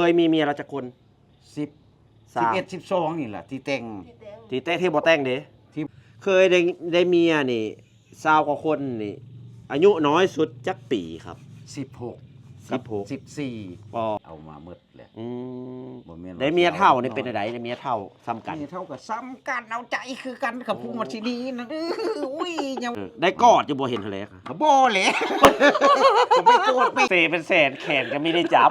เคยมีเมียเราจะคน10 11 12นี่แหละที่แต่งที่บ่แต่งเด้ที่เคยได้เมียนี่20กว่าคนนี่อายุน้อยสุดจักปีครับ16 16 14อ๋อเอามาหมดแหละ อืม บ่แม่นว่า ได้เมียเท่านี่เป็นอะไรได้เมียเท่าซ้ำกัน นี่เท่ากับซ้ำกันเอาใจคือกันกับผู้มัชินีนะอุ้ยยัง ได้กอดอยู่บ่เห็นทะเลครับ บ่แหละผมไม่โกรธไม่ เสเป็นแสนแขนก็ไม่ได้จับ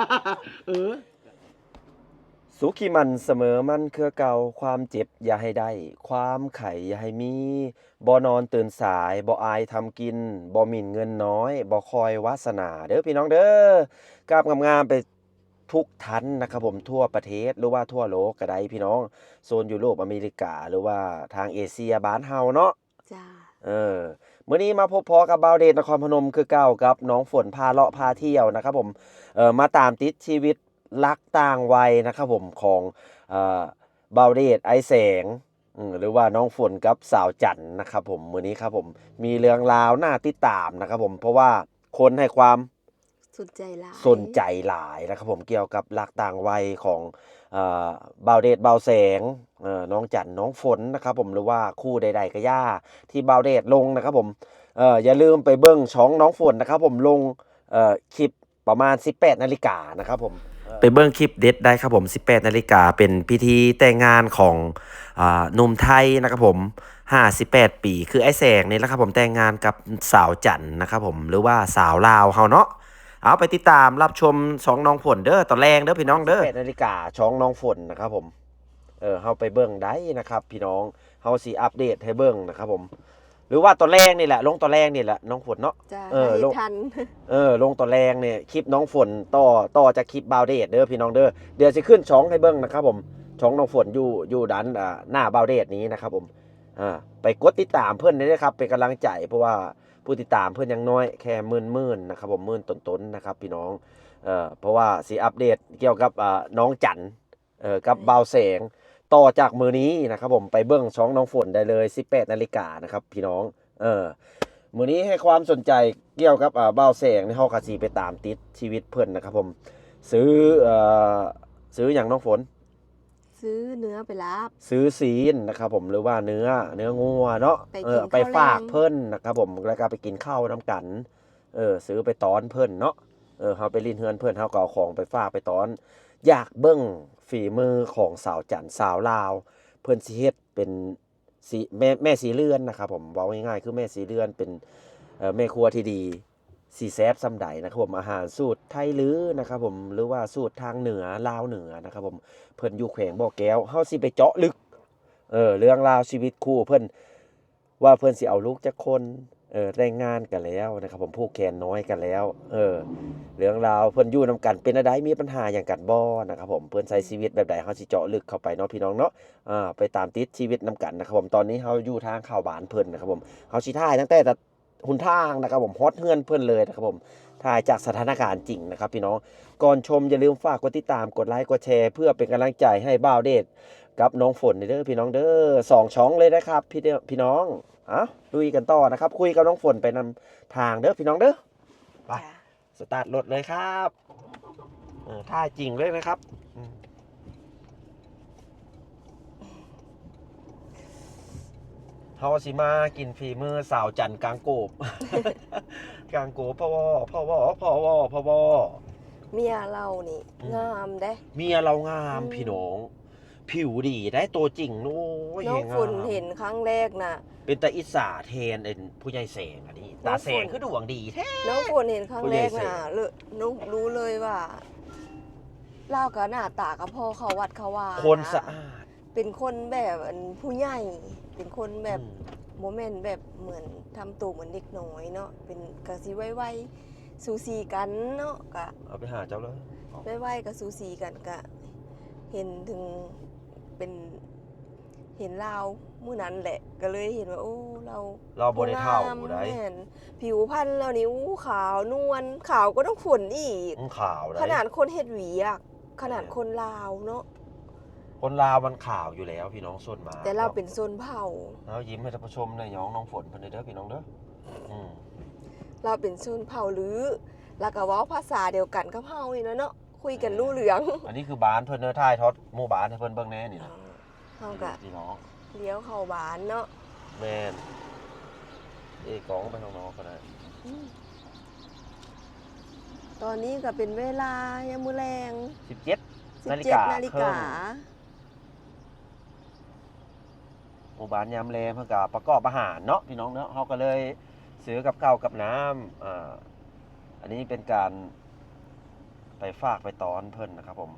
สุขีมันเสมอมันคือเก่าความเจ็บอย่าให้ได้ความไข่อย่าให้มีบ่นอนตื่นสายบ่อายทำกินบ่หมิ่นเงินน้อยบ่คอยวาสนาเด้อพี่น้องเด้อกราบงามๆไปทุกท่านนะครับผมทั่วประเทศหรือว่าทั่วโลกก็ได้พี่น้องโซนยุโรปอเมริกาหรือว่าทางเอเชียบ้านเฮาเนาะจ้ามื้อนี้มาพบพอกับบ่าวเดชนครพนมคือเก่ากับน้องฝนพาเลาะพาเที่ยวนะครับผมมาตามติดชีวิตรักต่างวัยนะครับผมของบ่าวเดชไอแสงหรือว่าน้องฝนกับสาวจันนะครับผมมื้อนี้ครับผมมีเรื่องราวน่าติดตามนะครับผมเพราะว่าคนให้ความสนใจหลายนะครับผมเกี่ยวกับรักต่างวัยของบ่าวเดชบ่าวแสงน้องจันน้องฝนนะครับผมหรือว่าคู่ใดๆก็ย่าที่บ่าวเดชลงนะครับผมอย่าลืมไปเบิ่งช่องน้องฝนนะครับผมลงคลิปประมาณ 18 นาฬิกานะครับผมไปเบิ่งคลิปเด็ดได้ครับผม 18 นาฬิกาเป็นพิธีแต่งงานของหนุ่มไทยนะครับผม58 ปีคือไอ้แสงนี่แหละครับผมแต่งงานกับสาวจันนะครับผมหรือว่าสาวลาวเฮาเนาะเอาไปติดตามรับชมช่องน้องฝนเด้อตอนแรงเด้อพี่น้องเด้อ 18 นาฬิกาช่องน้องฝนนะครับผมเฮาไปเบิ่งได้นะครับพี่น้องเฮาสิอัปเดตให้เบิ่งนะครับผมหรือว่าตอนแรกนี่แหละลงตอนแรกนี่แหละน้องฝนเนาะจ้าลงทันลงตอนแรกเนี่ยคลิปน้องฝนต่อจากคลิปบ่าวเดชเด้อพี่น้องเด้อเดี๋ยวสิขึ้นช่องให้เบิ่งนะครับผมช่องน้องฝนอยู่ด้านหน้าบ่าวเดชนี้นะครับผมไปกดติดตามเพิ่นได้เลยครับเป็นกำลังใจเพราะว่าผู้ติดตามเพิ่นยังน้อยแค่หมื่นนะครับผมหมื่นต้นๆนะครับพี่น้องเพราะว่าสิอัปเดตเกี่ยวกับน้องจันกับบ่าวแสงต่อจากมือนี้นะครับผมไปเบิ่งช่องน้องฝนได้เลย 18 นาฬิกานะครับพี่น้องมื้อนี้ให้ความสนใจเกี่ยวกับบ่าวแสงในเฮาก็สิไปตามติดชีวิตเพิ่นนะครับผมซื้อหยังน้องฝนซื้อเนื้อไปรับซื้อศีลนะครับผมหรือว่าเนื้องัวเนาะไปฝากเพิ่นนะครับผมแล้วก็ไปกินข้าวน้ำกันซื้อไปตอนเพิ่นเนาะเฮาไปลิ้นเฮือนเพิ่นเฮาก็เอาของไปฝากไปตอนอยากเบิ่งฝีมือของสาวจันสาวลาวเพิ่นสิเฮ็ดเป็นสีแม่สีเลือนนะครับผมเว้าง่ายๆคือแม่สีเลือนเป็นแม่ครัวที่ดีสีแซ่บส่ำใดนะครับผมอาหารสูตรไทยลือนะครับผมหรือว่าสูตรทางเหนือลาวเหนือนะครับผมเพิ่นอยู่แขวงบ่อแก้วเฮาสิไปเจาะลึกเรื่องราวชีวิตคู่เพิ่นว่าเพิ่นสิเอาลูกจักคนแต่งงานกันแล้วนะครับผมผูกแขนน้อยกันแล้วเรื่องราวเพิ่นอยู่นำกันเป็นจั่งใดมีปัญหาหยังกันบ่นะครับผมเพิ่นใช้ชีวิตแบบใดเฮาสิเจาะลึกเข้าไปเนาะพี่น้องเนาะไปตามติดชีวิตนำกันนะครับผมตอนนี้เฮาอยู่ทางเข้าบ้านเพิ่นนะครับผมเฮาสิถ่ายตั้งแต่หนทางนะครับผมฮอดเฮือนเพิ่นเลยนะครับผมถ่ายจากสถานการณ์จริงนะครับพี่น้องก่อนชมอย่าลืมฝากกดติดตามกดไลค์กดแชร์เพื่อเป็นกำลังใจให้บ่าวเดชกับน้องฝนเด้อพี่น้องเด้อ2ช่องเลยนะครับพี่น้องลุยกันต่อนะครับคุยกับน้องฝนไปนำทางเด้อพี่น้องเด้อไปสตาร์ทรถเลยครับท่าจริงเลยนะครับเฮาสิมากินฝีมือสาวจันกลางโกบ กลางโกบพ่อวอเมียเรานี่งามเด้เมียเรางามพี่น้องผิวดีได้ตัวจริงโอ้ยน้องฝนเห็นครั้งแรกน่ะเป็นตาอิสาแทนผู้ใหญ่แสงอันนี้ตาแสงคือดวงดีแท้น้องฝนเห็นครั้งแรกน่ะนุกรู้เลยว่าเล่ากับหน้าตากับพ่อเขาวัดเขาว่าคนสะอาดเป็นคนแบบผู้ใหญ่เป็นคนแบบโมเมนต์แบบเหมือนทำตัวเหมือนเด็กน้อยเนาะเป็นกะสิไว้สูสีกันเนาะกะเอาไปหาเจ้าเลยไว้กับสูสีกันกะเห็นถึงเป็นเห็นเราเมื่อนั้นแหละก็เลยเห็นว่าโอ้เราบริเท่าได้ผิวพรรณเรานี่ขาวนวลขาวก็ต้องฝนอีกขาวได้ขนาดคนเฮ็ดหวีอ่ะขนาดคนลาวเนาะคนลาวมันขาวอยู่แล้วพี่น้องส่วนมาแต่เราเป็นโซนเผ่าเรายิ้มให้ท่านผู้ชมในน้องฝนเพิ่นเด้อพี่น้องเด้อเราเป็นโซนเผ่าหรือแล้วก็เว้าภาษาเดียวกันกับเฮานี่เนาะ คุยกันรู้เรื่อง อันนี้คือบ้านเพิ่นเด้อถ่ายทอดหมู่บ้านให้เพิ่นเบิ่งแหน่นี่นะ เฮาก็ พี่น้อง เลี้ยวเข้าบ้านเนาะ แม่นกองไปข้างนอกก็ได้ ตอนนี้ก็เป็นเวลายามมื้อแลง 17 นาฬิ 17 กา นาฬิกา หมู่บ้านยามแลเพิ่นก็ประกอบอาหารเนาะพี่น้องเนาะเฮาก็เลยซื้อกับข้าวกับน้ำอันนี้เป็นการไปฝากไปตอนเพิ่นนะครับผม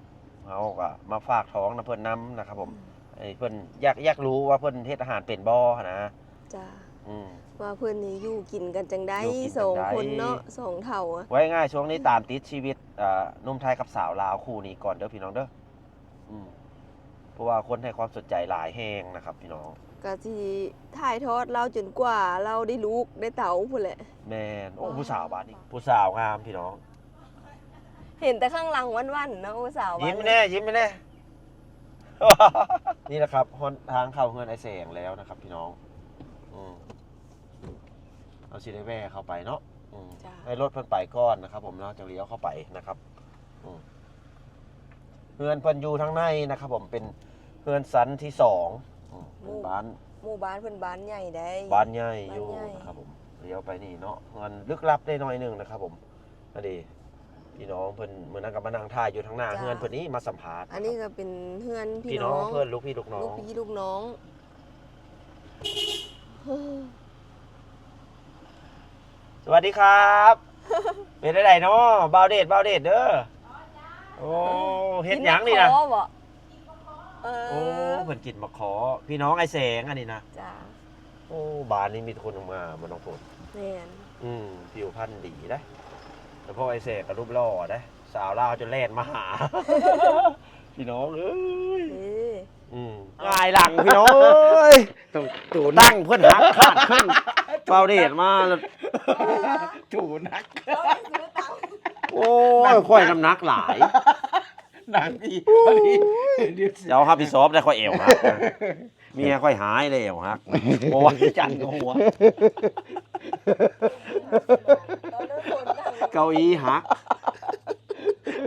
เฮาก็มาฝากท้องนะเพิ่นนํนะครับผมไอ้เพิ่นอยากรู้ว่าเพิ่นเฮ็ดอาหารเป็นบ่นะ จ้า อืม ว่าเพิ่นนี่อยู่กินกันจังได๋ อยู่กินจั สอง งใด คนเนาะสองเฒ่าอะ ไว้ง่ายช่วงนี้ตามติดชีวิตหนุ่มไทยกับสาวลาวคู่นี้ก่อนเด้อพี่น้องเด้อเพราะว่าคนให้ความสนใจหลายแฮงนะครับพี่น้อง ก็สิถ่ายทอดเราจนกว่าเราได้ลูกได้เต๋าพุ่นแหละ แม่นโอ้ผู้สาวบ้านนี้ผู้สาวงามพี่น้อง เห็นแต่ข้างหลังวันๆเนาะโอ้สาวบ้าน ยิ้มแน่ยิ้มแน่ นี่แหละครับทางเข้าเฮือนไอแสงแล้วนะครับ พี่น้องเอาสิได้แว่เข้าไปเนาะให้รถเพิ่นไปก่อนนะครับ ผมเราจะเลี้ยวเข้าไปนะครับเฮือนเพิ่นอยู่ทางในนะครับ ผมเป็นเฮือนสันที่2เป็นบ้าน หมู่บ้านเพิ่นบ้านใหญ่ได้ บ้านใหญ่อยู่ บ้านใหญ่ นะครับผมเลี้ยวไปนี่เนาะเฮือนลึกลับได้หน่อยหนึงนะครับ ผมนั่นดีพี่น้องเพิ่นมื้อนั้นก็มานั่งท่าอยู่ทางหน้าเฮือนเพิ่นนี้มาสัมภาษณ์ อันนี้ก็เป็นเฮือน พี่ พี่ น้ น้ อ อง ง เพื่อนลูกพี่ลูกน้อ ลู ง กพี่ลูกน้อง สวัสดีครับ เป็นได้เนาะบาวเดดเด้อโอ้เฮ็ดหยังนี่นะ กิมขอบ่เอ โอ้ อ เพิ่นกินมาขอพี่น้องไอ้แสงอันนี้นะ จ้า โอ้บ้านนี้มีคนมามันน้องฝน แม่น ผิวพรรณดีได้แต่พ่อไอ้แสงกับรูปหล่อได้สาวลาวจนแล่นมาหา พี่น้องเอ้ย นี่ ง่ายหลังพี่น้องเอ้ย ตูน ตั้งเพื่อนหักขาดขึ้นบาวเดดมาแล้ว ตูนัก เราได้ซื้อตังค์ โอ้ยค่อยน้ำหนักหลาย นางพี่พอดีเดี๋ยว เจ้าฮับพี่ซอฟได้ค่อยเอวฮักเมียค่อยหายเลยเอวฮักโอ้ยจันหัว เราได้คนตังค์ เก้าอี้ฮัก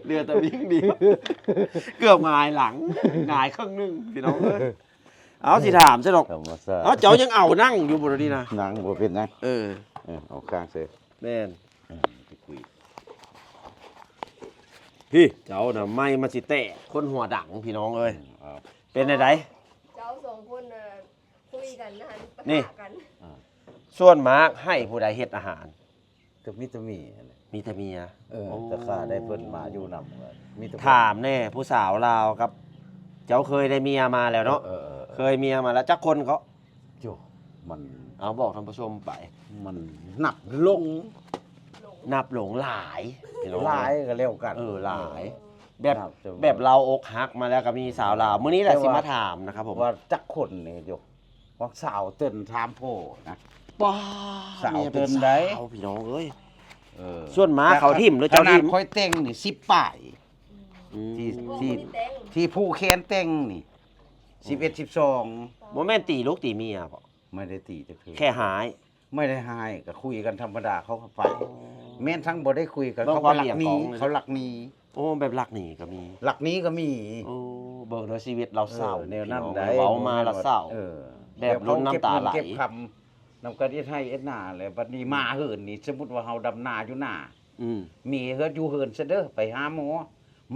เรือตะวิ่งดีเกือบหงายหลังหงายครึ่งหนึงพี่น้องเอ้ยเอาสิถามซะดอก ธรรมชาติ เอาเจ้ายังเอานั่งอยู่บนนี้นะ หนังบ่เป็นหยัง เออ เอาข้างเสย แม่น ไปคุย พี่เจ้าน่ะไม่มาสิแตะคนหัวดังพี่น้องเอ้ย เอา เป็นได เจ้าสองคนน่ะคุยกันนะปะ นี่ ทะกัน ส่วนมากให้ผู้ใดเฮ็ดอาหาร ก็มีแตมีนั่นแหละ มีแต่เมีย แต่ข้าได้เพิ่นมาอยู่นำมีแต่ ถามแน่ผู้สาวลาวครับ เจ้าเคยได้เมียมาแล้วเนาะ เคยเมียมาแล้วจักคนเขา โยมัน เอาบอกท่านผู้ชมไป มันหนักลง นับหลงหลายพี่น้อง หลายก็เร็วกัน หลาย แบบ ครับจะ แบบเราอกหักมาแล้วก็มีสาวลาวมื้อนี้แหละสิมาถามนะครับผม ว่าจักคนนี่โยว่าสาวเต้นถามโพนะ ป้า สาว มีย เดิ ป็ นได้ สาวพี่น้องเอ้ย เออ ส่วนม้าเขาทิ่มหรือเจ้าทิ่ม ขนดค่อยเต้งนี่10ป้าย อืม ที่ พวก ที่ คนที่แต่ง ที่ผู้แคนเต้งนี่11 12 บ่แม่นตีลูกตีเมียบ่ ไม่ได้ตีจักคือ แค่หาย ไม่ได้ให้ก็คุยกันธรรมดาเขาก็ไป แม่นทั้งบ่ได้คุยกัน เบิ่ง เขา ควา ก็ ม หลั เหลี่ ก ยม หนี ของ เขาหลักหนี โอ้แบบรักหนีก็มี หลักหนี้ก็มี โอ้เบิ่งในชีวิตเราเศร้า แนวนั้น พี่ ได้ เว้ามาแล้วเศร้า เออ แบบล้นน้ำตาไหล เก็บคำนำกระดิ่ให้เอ็ดหน้าเลยบัดนี้มาเหินนี่สมมุติว่าเฮาดำนาอยู่หน้า อืม มีเฮือดอยู่เหินซะเด้อไปหาหมอ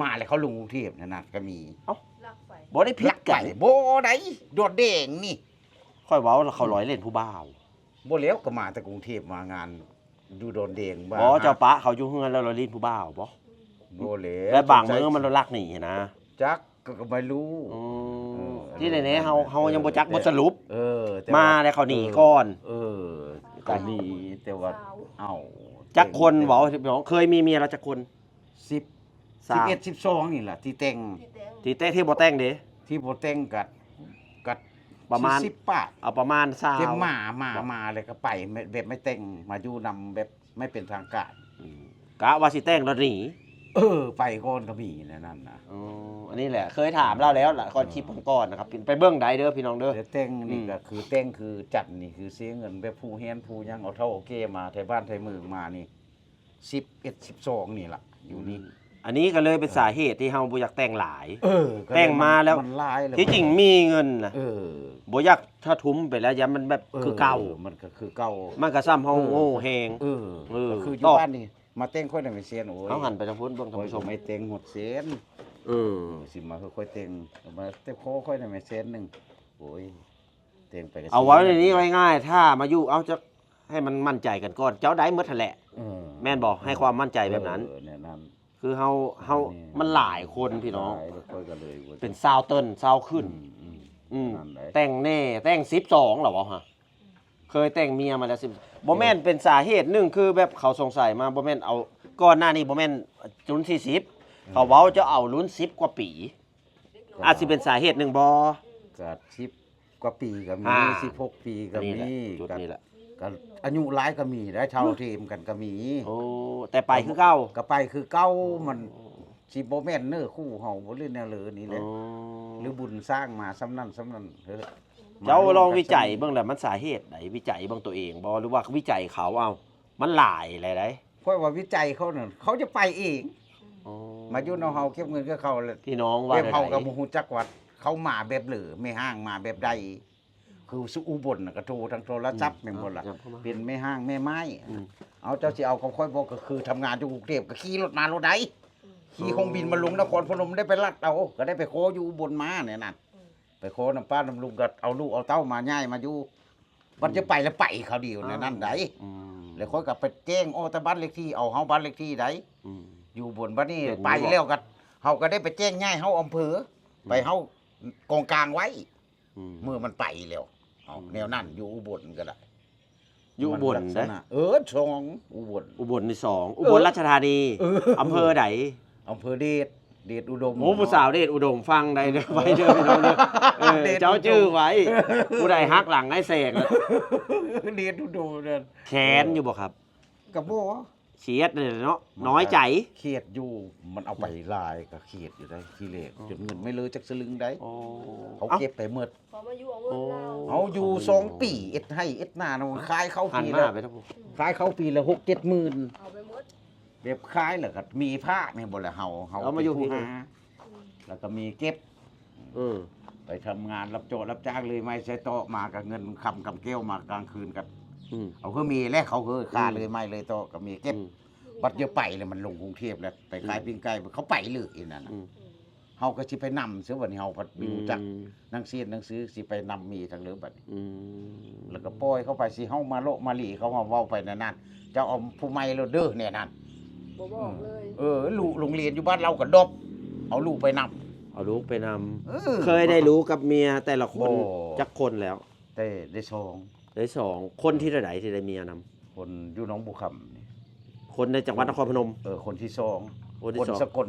มาแล้วเขาลงกรุงเทพนั่นน่ะก็มี ลักไฟ บ่ได้ผิดกัน ลับ่ได้โดดเด้งนี่ ค่อยเว้าแล้วเขาร้อยเล่นผู้บ่าว บ่แล้วก็มาแต่กรุงเทพมางานอยู่โดนเด้ง บ่เจ้าปะเขาอยู่เฮือนแล้วร้อยเล่นผู้บ่าวบ่ บ่แล้ว และบางมื้อมันรักหนีนะ จักก็ไม่รู้ อื เอ ม อ ที่ไหนๆเฮายังบ่จักบ่สรุป เออแต่ มา ว่า แล้วเขาหนีก่อน เออก็หนีแต่ว่า สาว เอ้า จักคนเว้าพี่น้องเคยมีเมียแล้วจักคน 10 11 12นี่แหละที่แต่ง ที่แต่ง ที่แต่งที่บ่แต่งเด้ ที่บ่แต่งกัด ประมาณ 10 บาท เอาประมาณ20 เต็มมาเลยก็ไปแบบไม่แต่งมาอยู่นำแบบไม่เป็นทางการ อืมกะว่าสิแต่งแล้วหนี ไปก่อนก็มีนั่นน่ะ อ๋ออันนี้แหละเคยถามเราแล้วล่ะก่อนคลิปก่อนๆนะครับไปเบื้องใดเด้อพี่น้องเด้อ แต่แต่งนี่ อืม ก็คือแต่งคือจัดนี่คือเสียเงินแบบผู้เฮียนผู้หยังเอาเท่าโอเคมาไทยบ้านไทยเมืองมานี่11 12นี่ล่ะอยู่นี่ อันนี้ก็เลยเป็นสาเหตุที่เฮาบ่อยากแต่งหลาย ก็ แต่งมาแล้ว มันลายเลย ที่จริงมีเงินนะ เออ บ่อยากถ้าทุ้มไปแล้วยามมันแบบคือเก่า มันก็คือเก่า มันก็ซ้ำเฮาโง่แฮง เออ เออ ก็คืออยู่ ตอบ บ้านนี่มาแต่งค่อยได้ไม่เซียนโอ้ย เฮาหันไปทางพุ่นเบิ่งท่าน ค่อย ผู้ชม ไม่แต่งหดเซียน สิมาค่อยๆแต่งมาเต็มโคค่อยได้ไม่เซียนหนึงโอ้ยแต่งไปก็ เอาไว้ในนี้ไว้ง่ายถ้ามาอยู่เอาจะให้มันมั่นใจกันก่อนเจ้าได้หมดนั่นแหละ เออ แม่นบอกให้ความมั่นใจแบบนั้น เนี่ยนั้น คือเฮามันหลายคนพี่น้อง หลายแล้วค่อยก็เลยว่า เป็นซาวเติ้นซาวขึ้น นั่นแหละ แต่งแน่แต่ง12เหรอวะฮะเคยแต่งเมียมาแล้ว10บ่แม่นเป็นสาเหตุหนึ่งคือแบบเขาสงสัยมาบ่แม่นเอาก่อนหน้านี้บ่แม่นรุ่น40เขาเว้าจะเอารุ่น10กว่าปี อาจสิเป็นสาเหตุหนึ่งบ่ ก็10กว่าปีก็มี อ่า 16ปีก็ นี่ มี แหละจุดนี้แหละ ก็อายุหลายก็มีได้เท่าเทีมกันก็มี โอ้แต่ไปคือเก่า ก็ไปคือเก่ามันสิบ่แม่นเน้อคู่เฮาบ่เล่นแนวเลยนี่แหละหรือบุญสร้างมาซ้ำนั้นเฮ้อ เจ้าลองวิจัยเบิ่งแหละมันสาเหตุไหนวิจัยเบิ่งตัวเองบ่หรือว่าวิจัยเขาเอามันหลายหลาย ค่อยว่าวิจัยเขานั่นเขาจะไปเอง อ๋อ มาอยู่เนาะเฮาเก็บเงินกับเขาแล้ว พี่น้องว่า เก็บ ได้ เฮา ไห ก็ น บ่ฮู้จักว่าเขามาแบบเหลือไม่ห้างมาแบบใดคือสุอุบลน่ะก็โทรทางโทรศัพท์แม่นบ่ล่ะเป็นแม่ห้างแม่ไม้ อืม เอาเจ้าสิเอากับค่อยบ่ก็คือทำงานอยู่กรุงเทพก็ขี่รถมารถใดขี่เครื่องบินมาลงนครพนมได้ไปลัดเอาก็ได้ไปโคอยู่อุบลมาเนี่ยนั่นไปโคน้ำป้าน้ำลุงก็เอาลูกเอาเต้ามาย่ายมาอยู่มันจะไปแล้วไปเขาเดียวเนี่ยนั่นได อืม แล้วค่อยก็ไปแจ้งโอ้แต่บ้านเลขที่เอาเฮาบ้านเลขที่ใด อืม อยู่บนบ้านนี้ เห็น ไป บ่ แล้วก็เฮาก็ได้ไปแจ้งง่ายเฮาอำเภอไปเฮากองกลางไว้ อืม เมื่อมันไปแล้วเอาแนวนั้นอยู่อุบลก็ได้ อยู่อุบล มันลักษ เด้ ณะชองอุบล อุบลนี่2อุบลราชธานีอำเภอใด อำเภอเดชอุดม โอ้ผู้สาวเดชอุดมฟังได้เด้อไว้เด้อพี่น้องเด้อเออ เดชอุดม เจ้าชื่อไว้ ผู้ใดฮักหลังให้เสก เดชอุดมนั่น แขนอยู่บ่ครับ กับบ่ เฉียดเนี่ยเนาะน้อยใจ เครียดอยู่มันเอาไปลายก็เครียดอยู่ได้ขี้เหล็กจนเงินไม่เลยจักสลึงได้ โอ้ เขาเก็บไปหมด พอมาอยู่เอาเงินเรา เอาอยู่2ปีเอ็ดให้เอ็ดหน้านะมันขายเข้า หัน ปี ห แล้ น้าว ไปทั้งผู้ ขายเข้าปีละ6-7 หมื่น เอาไปหมด แบบขายแล้วก็มีผ้าเนี่ยบ่ละเฮา เอามาอยู่ ป็น พี่ ผู้หาแล้วก็มีเก็บ อืม ไปทำงานรับโจทย์รับจ้างเลยไม่ใช่โต๊ะมากับเงินคำกับแก้วมากลางคืนกัน อืม เอาคือมีแล้วเขาคือค่าเลยไม่เลยโต๊ะก็มีเก็บ อืม บัดเดียวไปเลยมันลงกรุงเทพแล้วไปขายปิ้งไก่เขาไปเลยอีนั่นน่ะ อืม เฮาก็สิไปนำเสือวันนี้เฮาพัดมีรู้จัก อืม หนังสือหนังสือสิไปนำมีทางเลือบัดนี้ อืม แล้วก็ปล่อยเข้าไปสิเฮามาโละมาหลีเขามาเว้าไปนั่นนั่นเจ้าเอาผู้ใหม่แล้วเด้อเนี่ยนั่น บ่บอกเลย ลูกโรงเรียนอยู่บ้านเราก็ดบเอาลูกไปนำ เอาลูกไปนำเคยได้รู้กับเมียแต่ละคน โอ้ จักคนแล้ว แต่ได้ชอง ได้2คนที่ไหนที่ได้เมียนำ คนอยู่หนองบุคำนี่ คนในจังหวัดนครพนม คนที่สอง คนที่ คน สอง สกล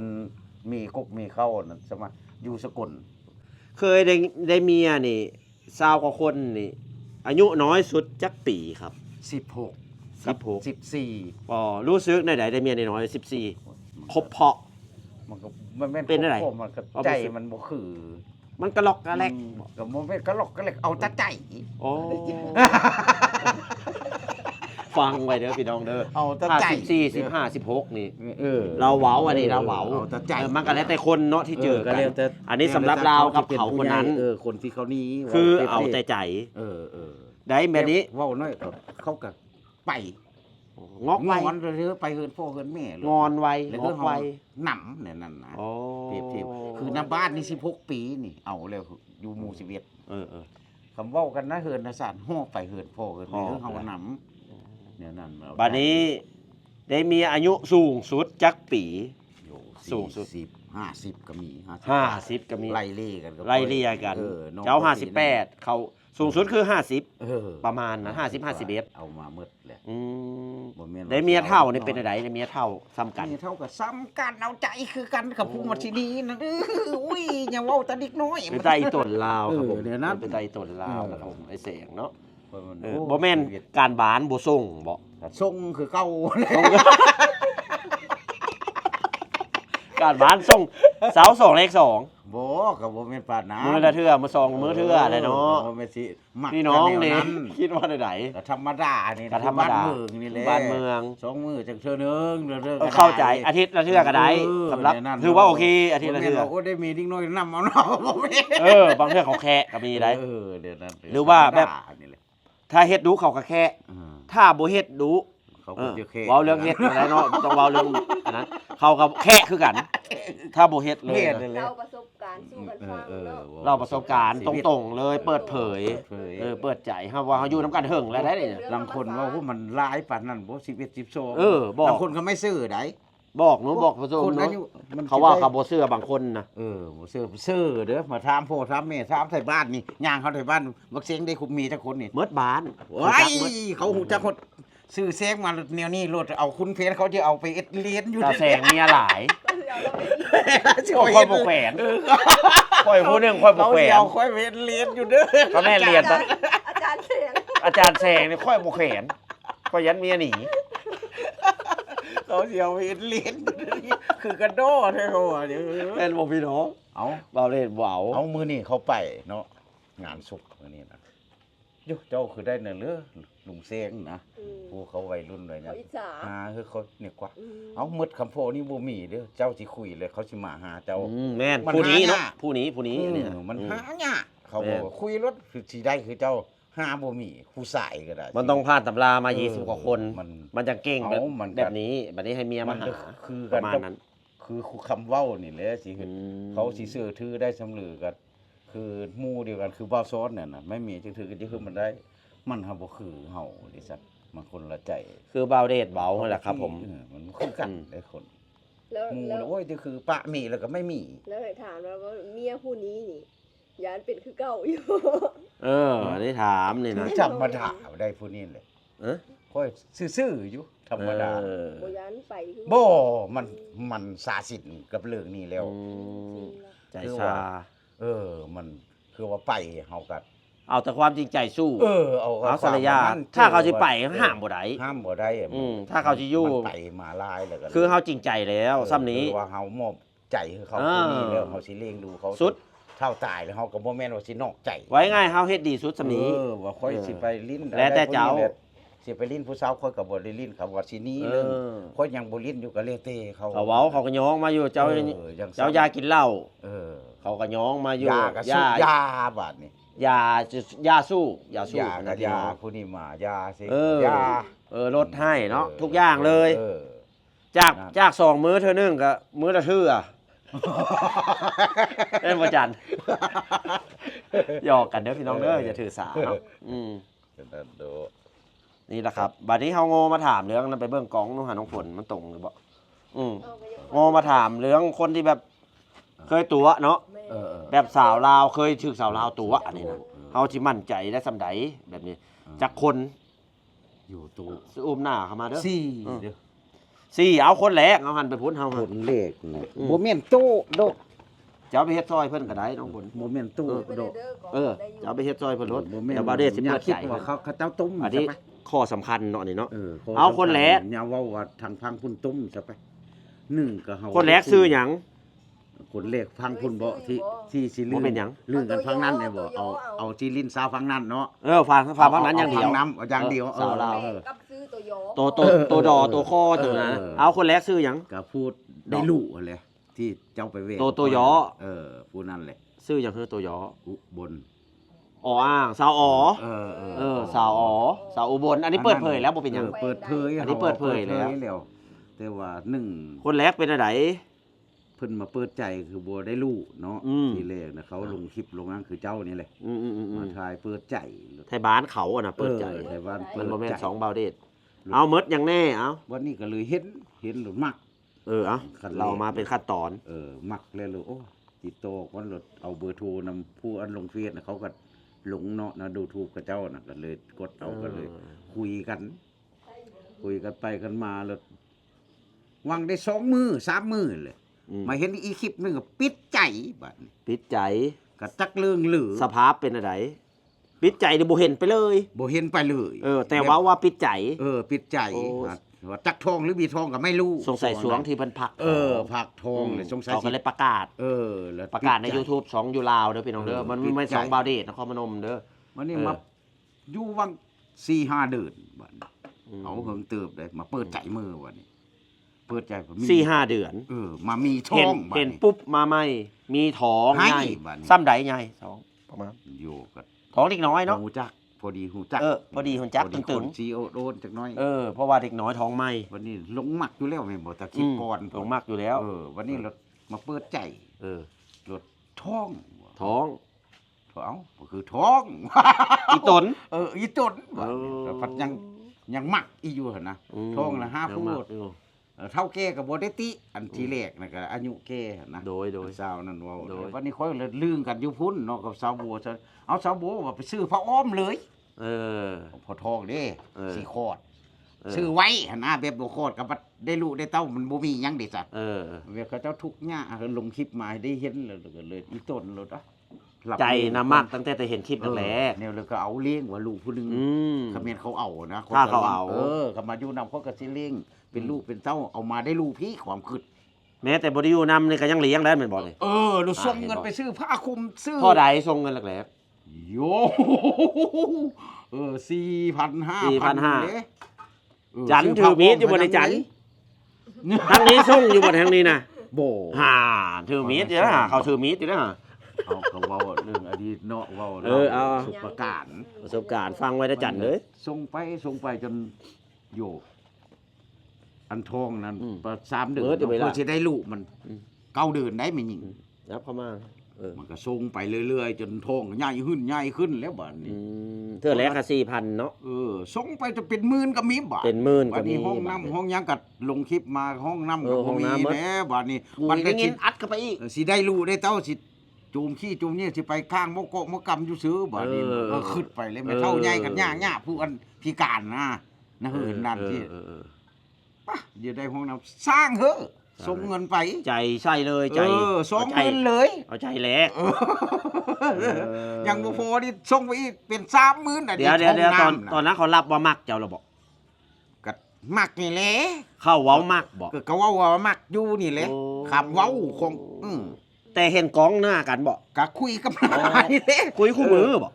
มีกุกมีเข้านั่นสมาอยู่สกล เคยได้เมียนี่20กว่าคนนี่ อายุน้อยสุดจักปีครับ 16 14 อ๋อรู้สึกในไหนได้เมียน้อย14ครบเพาะ มันก็มันแม่น เป็นอะไร ครบมันก็ เอาไป ใจ สิ มันบ่คือ มันกระลอกกระแลก ก็บ่แม่นกะหลอกกะแหลกเอาแต่ใจ โอ้ฟังไว้เด้อพี่น้องเด้อ เอาแต่ใจ 14 15 16นี่ เออ เราเว้าอันนี้เราเว้า เอาแต่ใจ มันก็แล้วแต่คนเนาะที่เจอกัน แล้วแต่ อันนี้สำหรับเรากับเขาคนนั้น คนที่เขานี้ คือเอาแต่ใจ เออ ได้แบบนี้ เว้าน้อยก็เขาก็ไป งอกไว งอนเรือไปเฮือนพ่อเฮือนแม่เลย งอนไว แล้ว ง ก็ อก เฮา ไว หนำเนี่ยนั่นนะ อ๋อ เปรียบเทียบคือน้ำบ้านนี่16 ปีนี่เอาแล้วอยู่หมู่11 เออ คำเว้ากันนะเฮือนนะสานฮ้อไปเฮือนพ่อเฮือนแม่ ฮ้อ เฮาหนำเนี่ยนั่นเอา บัดนี้ได้มีอายุสูงสุดจักปี อยู่ สูงสุด 40 50ก็มี 50ก็มี ไล่เลี่ยกันก็ ไล่เลี่ยกัน น้อง เจ้า ก็สี่ 58เขาสูงสุดคือ 50 เออ ประมาณนะ50 51 เอามาหมดแหละ อืม บ่แม่นว่า ได้เมียเท่านี่เป็นอะไรได้เมียเท่าซ้ำกัน เมียเท่ากับ ซ้ำกันเอาใจคือกันกับผู้มัชินีนะอุ้ยอย่าเว้าแตะดิกน้อย เป็นไตต้นลาวครับผม เนี่ยนะ เป็นไตต้นลาวนะครับผมไอ้เสียงเนาะ โอ้ บ่แม่นการบานบ่ส่งบ่ ทรงคือเก่า การบานส่งเสา2เลข2 บ่ก็บ่แม่นปานนั้น มื้อละเทื่อมื้อสองมื้อเทื่อแหละเนาะ บ่แม่นสิมัก พี่น้องนี่ กัแว คิดว่าได้ ก็ธรรมดานี่ ก็ธรรมดา บ้านเมืองนี่แหละ บ้านเมือง สองมื้อจังเทื่อนึงเทื่อก็ได้ เข้าใจอาทิตย์ละเทื่อก็ได้สำหรับ ในนั้น ถือว่าโอเคอาทิตย์ละ บ่แม่ เทื่ น อ ว่าโอ้ได้มีนิดหน้อยนำเอาเนาะบ่แม่น บางเทื่อเขาแคะก็มีได้ เดี๋ยวนั้น หรือว่าแบบ ธรรมดนี่แหละ ถ้าเฮ็ดดูเขาก็แคะ อืม ถ้าบ่เฮ็ดดู เขาก็จะแค่ เว้าเรื่องเฮ็ดอะไรเนาะต้องเว้าเรื่องอันนั้นเขาก็แคะคือกัน ถ้าบ่เฮ็ดเลย เฮ็ด นะ นั่นแหละ เราประสบการณ์สู้กันฟังเนาะ เราประสบการณ์ตรงๆเลยเปิดเผย เผย เปิดใจครับว่าเขาอยู่น้ำกันเฮิงแล้วได้เนี่ย บางคนว่าโอ้มันหลายปานนั้นบ่11 12 บอก บางคนก็ไม่ซื้อได้ บอกหนูบอกผู้ชม คนอา เนาะ ยุมัน เขาว่า สิได้ เขาบ่เชื่อบางคนนะ บ่ซื้อเด้อมาถามพ่อถามแม่ถามไทบ้านนี่ย่างเขาไทบ้านบักเสียงได้คุมมีจักคนนี่ เมิดบ้าน ว้ายเขาหูจักคนซื้อเสียงมาแนวนี้รถเอาคุณเพชรเขาจะเอาไปเอ็ดเลียนอยู่ ตาแสงเมียหลาย ก็คือเอาเราไป ค่อยบ่แขวนค่อยผู้หนึงค่อยบ่ เขา แขว สิ น เอาค่อยไปเอ็ดเลียนอยู่เด้อ ก็แม่เรียนซะ อาจารย์เสียง อาจารย์แสงนี่ค่อยบ่แขวนค่อยยันเมียหนี เขาสิเอาไปเอ็ดเลียนอยู่เด้อนี่คือกระโดดให้เขาว่าเดี๋ยว เป็นบ่พี่น้อง เอา เบาเล่นเบา เอามือนี่เขาไปเนาะงานสุกมื้อนี้นะโยเจ้าคือได้เนื้อเลือลุงเสียงนะผู้เขาวัยรุ่นเลยนะ เขาอิจฉา คือเขาเนี่ยกว่า อืม เอามืดคำโพนี่บ่มีเด้อเจ้าสิคุยเลยเขาสิมาหาเจ้า แม่น มัน ผู้นี้เนาะ หายาก ผู้นี้เนี่ย มัน อืม หายากเขาบอกว่าคุยรถคือสิได้คือเจ้าหาบ่มีผู้ชายก็ได้ มันต้องผ่านตำรามา20กว่าคน มัน มันจะเก่งแบบ เอามัน แบบนี้แบบนี้ให้เมียมาหา คือ ป กัน ระมาณ กับ นั้น คือคำเว้านี่แหละสิ อืม เขาสิเชื่อถือได้สำลือกันคือหมู่เดียวกันคือบ่าวซ้อนเนี่ยน่ะไม่มีจังถือกันจะคือมันได้ มันหาบ่คือเฮาดิซันมันคนละใจ คือเบาเดชเบานั่นแหละครับผม มันคือกัน อืม ได้คน แล้ว หมู่ แล้ว น่ะโอ้ยนี่คือปะมีแล้วก็ไม่มี แล้วให้ถามแล้วว่าเมียผู้นี้นี่ยานเป็นคือเก่าอยู่ อันนี้ถามนี่ คื นะ อธรรมดาได้ผู้นี้แหละ เอ๊ะ ค่อยซื่อๆอยู่ธรรมดา บ่ยานไปคือ บ่มันสาสิทธิ์กับเรื่องนี้แล้ว ใจ คือ ชา ว่า มันคือว่าไปเฮากัน เอาแต่ความจริงใจสู้ เอา เอาสารยาถ้าเขาสิไปห้ามบ่ได้ ห้ามบ่ได้อะ ถ้าเขาสิอยู่ มันไปมาลายแล้วกัน คือเขาจริงใจแล้วซ้ำนี้ คือว่าเฮามอบใจให้เขา อ่า ผู้นี้แล้วเฮาสิเลี้ยงดูเขา สุด เท่าตายแล้วเฮาก็บ่แม่นว่าสินอกใจ ไว้ง่ายเฮาเฮ็ดดีสุดซ้ำนี้ ว่าค่อยสิไปลิ้น แล้วแต่เจ้า อะไรพวกนี้แหละสิไปลิ้นผู้สาวค่อยก็บ่ได้ลิ้นเขาว่าสิหนี้เรื่อง เออ ค่อยยังบ่ลิ้นอยู่ก็แล้วแต่เขา เขาเว้าเขาก็ย้องมาอยู่เจ้า จัง เจ้ายากินเหล้า เออ เขาก็ย้องมาอยู่ ยาก็สู้ยาบาดนี่ ยายาสู้ยาสู้ ยา นะ กับ พี่ ยา น้อง ผู้นี้มายาสิ เออ ยา ลดให้เนาะทุกอย่างเลย ออ จาก2มื้อเท่านึงก็มื้อละเทื่อเล่นบ่จันหยอกกันเด้อพี่น้องเด้ออย่าถือสาเนาะนี่แหละครับบัดนี้เฮาโงมาถามเรื่องนั้นไปเบิ่งกล้องน้องหาน้องฝนมันตรงหรือบ่โงมาถามเรื่องคนที่แบบเคยตัวเนาะ เออ แบบสาวลาวเคยถึกสาวลาวตัวอันนี้นะเฮาสิมั่นใจได้สำใดแบบนี้จักคน อยู่ตู้ สิอุ้มหน้าเข้ามาเด้อ สี่ อืม เด้อ สี่เอาคนแรกเอาหันไปพุ่นเฮา ค หัน นเลขนะ อืม บ่แม่นโต้ดอก จะเอาไปเฮ็ดซอยเพิ่นก็ได้น้องฝน บ่แม่นตู้ดอก จะเอาไปเฮ็ดซอยเพิ่นรถ บ่แม่น แต่บ่ได้สิเปิด คิด ใจ ว่าเขาเจ้าตุ้ม อันนี้ ใช่ปะ ข้อสำคัญเนาะนี่เนาะ ข เอาคนแรก อย่าเว้าว่าทางพังพุ่นตุ้มใช่ปะหนึ่งก็เฮา คนแรกซื้อหยัง คนเลขพังพุ่นบ่ที่สิลื บ่เป็นหยัง ลื่นกันพังนั้นเนี่ยบ่เอาที่ลิ้นสาวพังนั้นเนาะ ฟังพังนั้นอย่างเดียว ฟังน้ำเอาอย่างเดียว สาวลาว กับซื้อตัวโย ตัวดอตัวข้อตัวนะเอาคนแรกซื้อหยัง ก็พูดได้รู้อะไรที่เจ้าไปเวท ตัวย่อ ผู้นั้นแหละ ซื้อหยังคือตัวย่อ อุบล อ้างสาวอ๋อ สาว สาวอุบลอันนี้เปิดเผยแล้วบ่เป็นหยัง เปิดเผย อันนี้เปิดเผยแล้ว แต่ว่าหนึ่ง คนแรกเป็นอะไร เพิ่นมาเปิดใจคือบัวได้รู้เนาะ อืม ทีแรกนะเขาลงคลิปลงนั้นคือเจ้านี่แหละ อืม มาถ่ายเปิดใจ ไทยบ้านเขาอ่ะนะเปิดใจ ไทยบ้าน มันบ่แม่น ใจ สองเบาเดชเอาเมดอย่างแน่เอา วันนี้ก็เลยเห็นหลุดมัก เอา ขั้นแรก เรามาเป็นขั้นตอน มักเลยโอ้ติดโตวันหลดเอาเบอร์โทรนำผู้อันลงเฟซนะเขาก็หลงเนาะนะดูทูบกับเจ้านะก็เลยกดเอาก็เลย คุยกันไปกันมาแล้ววางได้2 มือ3 มือเลย มาเห็นอีคลิปหนึงก็ปิดใจบัดนี้ ปิดใจ ก็จักเรื่องหรือ สภาพเป็นอะไรปิดใจนี่บ่เห็นไปเลย บ่เห็นไปเลย แต่ว่าปิดใจ ปิดใจ โอ้ ครับ ว่าจักทองหรือบีทองก็ไม่รู้ สงสัยสวงที่เพิ่นพัก ผักทองเลยสงสัย เขาก็เลยประกาศ แล้ว ประกาศใน YouTube 2อยู่ลาวเด้อพี่น้องเด้อมันไม่2บาวเดชนครพนมเด้อ วันนี้มาอยู่วัง4-5 เดือนบัด อืม เอาเฮิงเติบได้มาเปิดใจมือวันนี้เปิดใจผม 4-5 เดือน มามีท เห็ อน งบัด เห็น นี้ ปุ๊บมาใหม่มีท้อง ให้ ใหญ่ บัดนี้ ซ้ำใดใหญ่สองประมาณ อยู่กับ ท้องเด็กน้อยเนาะ หูจักพอดีหูจัก พอดีหุ่นจัก พอดี ตึง คนซีโอโดนจักหน้อย ๆเพราะว่าเด็กน้อยท้องใหม่ วันนี้หลงหมักอยู่แล้วแม่นบ่ตะคิดก่อน หลงมากอยู่แล้ว วันนี้เรามาเปิดใจ เออ รถท้อง ท้อง เอ้าก็คือท้อง อีตน อีตนแต่พัดยังมักอีอยู่หั่นนะท้องละ5 ยั พู งมาก ด อยู่ เท่าแก่ก็บ่ได้ติอันทีแรกนะก็อายุแก่หั่นนะ โดย สาวนั่นเว้า โดย วันนี้ค่อยเลยลืมกันอยู่พุ่นเนาะกับสาวบัวซะเอาสาวบัวว่าไปซื้อผ้าอ้อมเลย เออ พอทองเด้ สิคลอด เ ซื้อไว้หั่นนะแบบบ่คลอดก็บัดได้ลูกได้เต้ามันบ่มีหยังเด้จ้ะ เออ เวลาเขาเจ้าทุกข์ยากลงคลิปมาให้ได้เห็นแล้วก็เลยอีต้นโลดอ่ะหลับ ใจนะมากตั้งแต่เห็นคลิปแรก เนี่ยเลยก็เอาเลี้ยงว่าลูกผู้หนึง อืม คำเมนเขาเอานะ ถ้าเขาเอา เขามาอยู่นำเขาก็สิเลี้ยงเป็นลูกเป็นเต้าเอามาได้ลูกพี่ความคิด แม้แต่บริยูนำนี่ก็ยังเลี้ยงได้เหมือนบอกเลย เราส่งเงินไปซื้อผ้าคลุมซื้อ พ่อใดส่งเงินแรก โย4,500 เด้ ๆจันถือมีดอยู่บนในจันทางนี้ส่งอยู่บนทางนี้นะ โบ ห่าถือมีดอยู่นะเขาถือมีดอยู่นะ เอาเขาเว้าเรื่องอดีตเนาะเว้า เอา สุประการ ประสบการณ์ฟังไว้นะจันเลย ส่งไปจนโยอันทองนั้น อืม ประ3 เดือน เบิดอยู่เวลา เพื่อสิได้ลูกมัน อืม 9 เดือนได้ไม่ยิง ยับเข้ามามันก็ส่งไปเรื่อยๆ จนทองใหญ่ขึ้นแล้วบัดนี้ เท่าแรกก็4,000เนาะ ส่งไปจะเป็นหมื่นก็มีบัด เป็นหมื่นก็ บัด มี นี้ห้องน้ำห้องหยังก็ลงคลิปมาห้องน้ำก็ ห้ บ่ อง มี น้ำเบิด แหน่บัดนี้ มั มัน น ก็ ก็ เงิ สิ นอัดเข้าไปอีก สิได้ลูกได้เต้าสิจูมขี้จูมเนี่ยสิไปข้างมกโกะมกกำอยู่ซื้อบัดนี้ขึ้นไปเลยแม่เท่าใหญ่กันย่าผู้อันพิการนะเหินนั่นที่ป่ะอย่าได้ห้องน้ำสร้างเถอะส่งเงินไป ใจใช่เลยใจ ส่งเงินเลย เอาใจแรก ยังบ่พอนี่ส่งไปอีกเป็น30,000น่ะ เดี๋ยว ห้องำ ตอนนั้นเขารับว่ามักเจ้าเราบอก ก็มักนี่แหละ เข้าเว้ามักบอก ก็เว้าว่ามักอยู่นี่แหละ โอ้ ขับเว้าของแต่เห็นกองหน้ากันบอก ก็คุยกับนายนี่แหละ คุยคู่มือบอก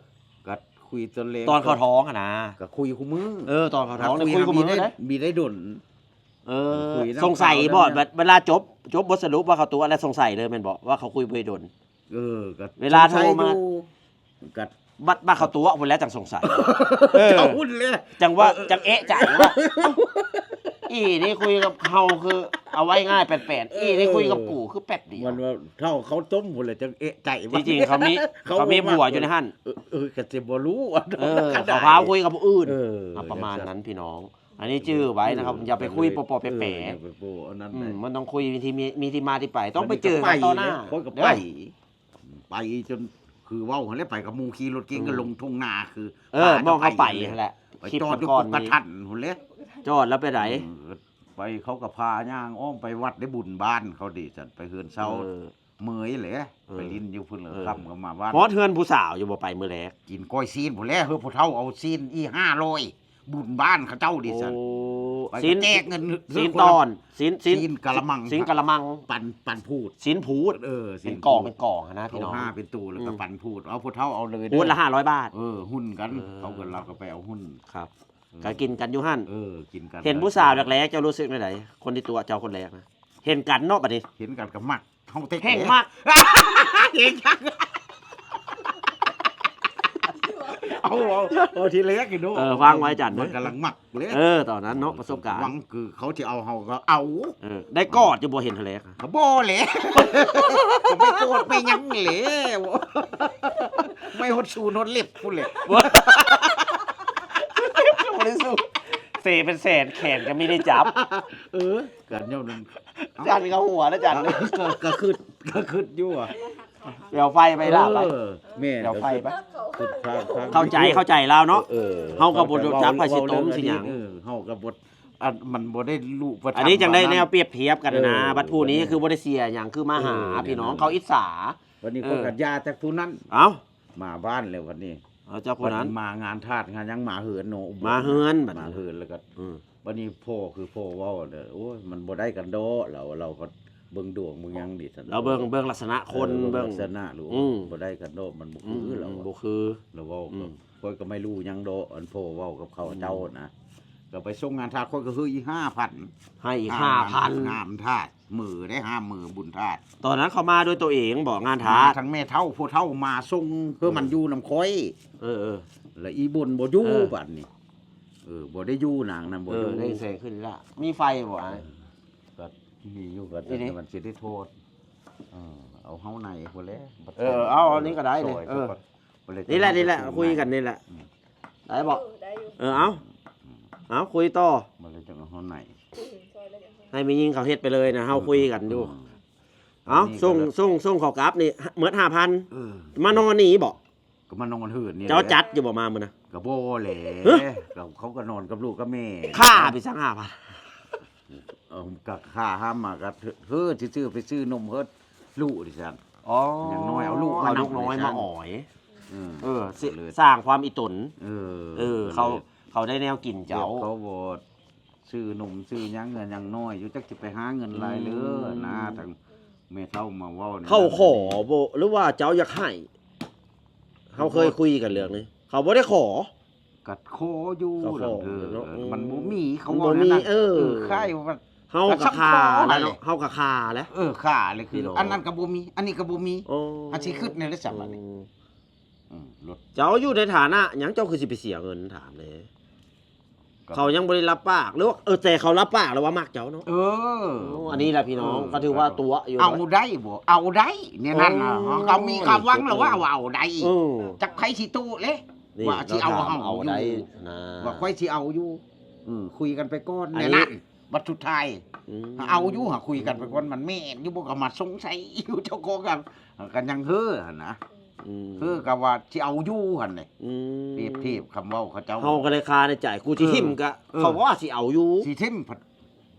ก็คุยตอนเล็ก ตอนเขาท้องอะนะ ก็คุยคู่มือ ตอนเขาท้องเนี่ยคุยคู่มือ ได้ นะ มีได้ดน คุยน้ำ สงสัย ขาว บ่ ได้ เวลาจบบทสรุปว่าเขาตัวอะไรสงสัยเลยแมันบอกว่าเขาคุยไปโดน ก็ เวลาโทรมา ก็ บัดเขาตัวพุ่นแล้วจังสงสัย เจ้าหุ้นเลย จังว่าจังเอะใจว่าอีนี่คุยกับเขาคือเอาไว้ง่ายแปดๆอีนี่คุยกับกูคือแป๊บเดียว มันว่าเท่าเขาต้มหมดเลยจังเอะใจ จริงๆเขามีบัวอยู่ในหั่น ก็จะบ่รู้ว่า เขาพาคุยกับผู้อื่น เอา ประมาณนั้นพี่น้อง อันนี้ชื่อไว้นะครับอย่าไปคุยปอๆแปะ อย่าไปโปะอันนั้น ๆมันต้องคุยมีที่มาที่ไปต้องไปเจอกันต่อหน้า คนก็ไปจนคือเว้าหันแล้วไปกับหมู่ขี่รถเก๋งก็ลงทุ่งนาคือ มองเขาไปนั่นแหละ ไป คลิป จอดอยู่ ก่อ ป น ก นี้ ทันหุ่นเลย จอดแล้วไปไหน ไปเขาก็พาย่างอ้อมไปวัดได้บุญบ้านเขาดิจันไปเฮือนเช้าเมยแหละไปลิ้นอยู่พุ่นเลยค่ำก็มาบ้าน หมอเทือนผู้สาวอยู่บ่ไปมื้อแรก กินก้อยซีนพุ่นแล้วเฮ้ยผู้เฒ่าเอาซีนอี500บุญบ้านเขาเจ้าดิจันไป สิน แจกเงิน สินตอนสิน ซีนกะละมัง สินกะละมัง ปันพูด สินผูด ซี เป็นกล่องนะพี่ เขา น้อง 5เป็นตู้แล้วก็ปันพูดเอาผู้เฒ่าเอาเลย พูดละ500 บาท หุ้นกันเขาก็เราก็ไปเอาหุ้น ครับก็กินกันอยู่หั่น กินกัน เห็นผู้สาวแรกๆเจ้ารู้สึกไดคนที่ตัวเจ้าคนแรกนะเห็นกันเนาะบัดนี้ เห็นกันกับมักเฮาเต็ก แห้งมาก เห็นกันเอาทีเล็กอีกดู ฟังไว้จัน มันกำลังมักเลย ตอนนั้นเนาะประสบการณ์ หวังคือเขาจะเอาเฮาก็เอา ได้กอดอยู่บ่เห็นทะเลครับ ก็บ่แหละผมไม่โกรธไม่หยังแหละไม่หดสูนหดเล็บพุ่นแหละ บริสุทธิ์เสเป็นแสนแขนก็ไม่ได้จับ กันเท่านั้น จันเขาหัวแล้วจัน ก็ขึ้นอยู่อ่ะ เดี๋ยวไฟไปล่ะไป แม่ เดี๋ยวไฟไป ขึ้นข้าง เข้าใจแล้วเนาะ เฮากับบทจับไปสิต้มสิหยัง เฮากับบทมันบ่ได้รู้ว่า อันนี้จังได้แนวเปรียบเทียบกันนะบัดผู้นี้คือบ่ได้เสียหยังคือมาหาพี่น้องเขาอิจฉา วันนี้คนกับยาจากผู้นั้น เอ้า มาบ้านเลยวันนี้ เอาเจ้าคนนั้น มางานทาสงานยังมาเหินโน มาเฮือนบัด มา นี้ เหินแล้วก็ บัดนี้พ่อคือพ่อเว้าเด้อโอ้ยมันบ่ได้กันดอเราก็เบิ่งดวงเบิ่งหยังดิซั่น เราเบิ่งลักษณะคน เบิ่ เบิ่ ง ง ลักษณะรู้บ่ได้กันดอมันบ่คือเรา บ่คือ เราเว้า อืม ค่อยก็ไม่รู้หยังดออันพ่อเว้ากับเขาเจ้านะก็ไปส่งงานทาสค่อยก็คืออีก 5,000 ให้อีก ห้า 5,000 มทาสมือได้5มือบุญทาส ตอนนั้นเขามาด้วยตัวเองบอกงานทาส ทั้งแม่เฒ่าผู้เฒ่ามาส่งเพื่อมันอยู่นำค่อย เออ แล้วอีบุญบ่อยู่ เออ บัดนี้บ่ได้อยู่นางนั้นบ่อยู่ ได้แสงขึ้นแล้วมีไฟบ่อ้าย ก็มีอยู่ก็ นี่ดิ มันสิได้โทษเอาเฮาในพุ่นแหละ เอาอันนี้ก็ได้นี่ ซอย เออ บ่เลย นี่แหละคุยกันนี่แหละได้บอก ได้อยู่ เอาคุยต่อ บ่เลยจังเอาเฮาใน ซอยแล้วกัน ให้มียิงเขาเฮ็ดไปเลยนะเฮาคุยกันอยู่เอาส่งเขากราฟนี่เหมือน 5,000มานอนนี่บ่ ก็มานอนหื่นนี่ เจ้าจัดอยู่บ่มามื้อนะ ก็บ่แหละ เฮ้ย เขาก็นอนกับลูกกับแม่ ค่าไปสั่ง5,000 ก็ค่าห้ามมาก็เฮ้อซื่อๆไปซื้อนมเฮ็ดลูกดิซั่น อ๋อ อย่างน้อยเอาลูก เอาลูก มา น้อย นำ มาอ่อย สิ เลย สร้างความอีตน เออ เขาได้แนวกินเจ้า เขาบ่ซื้อนมซื้อหยังเงินหยังน้อยอยู่จักสิไปหาเงินหลายเด้อนะทางแม่เฒ่ามาเว้านี่ เขาขอบ่หรือว่าเจ้าอยากให้เขาเคยคุยกันเรื่องนี้เขาบ่ได้ขอ กัดคออยู่ เขาขอ เออ เนาะ มันบ่มีเขา มัน ว่า บ่มี นั่นน่ะ เออ ค่ายว่า เฮากับคา แต่ แล้ว สังคม เนาะเฮากับคาแล้ว ค่าเลยคือ พี่น้อง อันนั้นก็บ่มี อันนี้ก็บ่มี โอ้ อันสิขึ้นในระดับอันนี้รถ เจ้าอยู่ในฐานะหยังเจ้าคือสิไปเสียเงินถามเลย ก็ เขายังบ่ได้รับปากหรือว่าแต่เขารับปากแล้วว่ามักเจ้าเนาะ เออ อันนี้แหละพี่น้องก็ถือว่าตัวอยู่ เอาได้บ่เอาได้เนี่ยนั่นน่ะ โอ้ เขามีความหวังแล้วว่าเอาได้ เออ จักไผสิตู้เลย นี่ ว่าสิเอา รถ เอาอยู่ ได้นะ ว่าค่อยสิเอาอยู่คุยกันไปก่อน อันนี้ เนี่ยนั่นบัดสุดท้าย ม เอาอยู่หาคุยกันไปก่อนมันแม่นอยู่บ่ก็มาสงสัยอยู่เจ้าของกันยังเฮ้อหั่นนะ ม เฮ้อก็ว่าสิเอาอยู่หั่นนี่ อืม เปรียบเทียบคำเว้าเขาเจ้า เฮาก็เลยคาในใจกูสิหิมกะ เออ เขาว่าสิเอาอยู่ สิทิมผัด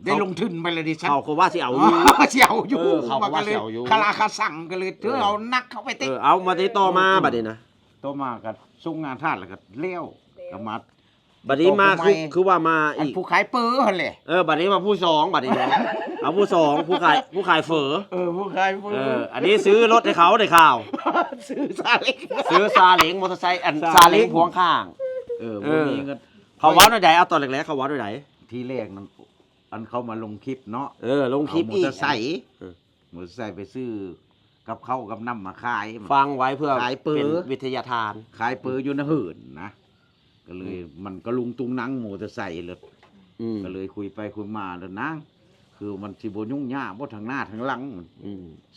ได้ลงทุนไปเลยดิฉัน เขาก็ว่าสิเอาอยู่ สิเอาอยู่ เออเขาก็ว่าสิเอาอยู่ คาราคาสั่งกันเลยเธอเอานักเข้าไปติ เอามาติดต่อมาบัดนี้นะ ตัวมาก็ส่งงานทาสแล้วก็เลี้ยวก็มา บัดนี้มา ต่อไป คือว่ามา อัน อีก ผู้ขายเปอร์หั่นแหละ บัดนี้มาผู้สองบัดนี้นะเอาผู้สองผู้ขายเฝอ ผู้ขายเปอร์ อันนี้ซื้อรถให้เขาได้ข่าว ซื้อซาเล้ง ซื้อซาเล้งมอเตอร์ไซค์ซาเล้งพ่วงข้าง บ่มีเงิน เขาว้าด้วยไหนเอาตอนแรกๆเขาว้าด้วยไหน ทีแรกนั้นอันเขามาลงคลิปเนาะ ลงคลิป เอามอ อี เตอก ร์ไซค์ เออ มอเตอร์ไซค์ไปซื้อกับข้าวกับน้ำมาขาย ฟังไว้เพื่อ ขายเป๋อ เป็นวิทยาทาน ขายเปอร์อยู่นะเหินนะก็เลยมันก็ลุงตุงนังมอเตอร์ไซค์เลย ก็เลยคุยไปคุยมาแล้วนางคือมันสิบ่ยุ่งยากบ่ทางหน้าทางหลัง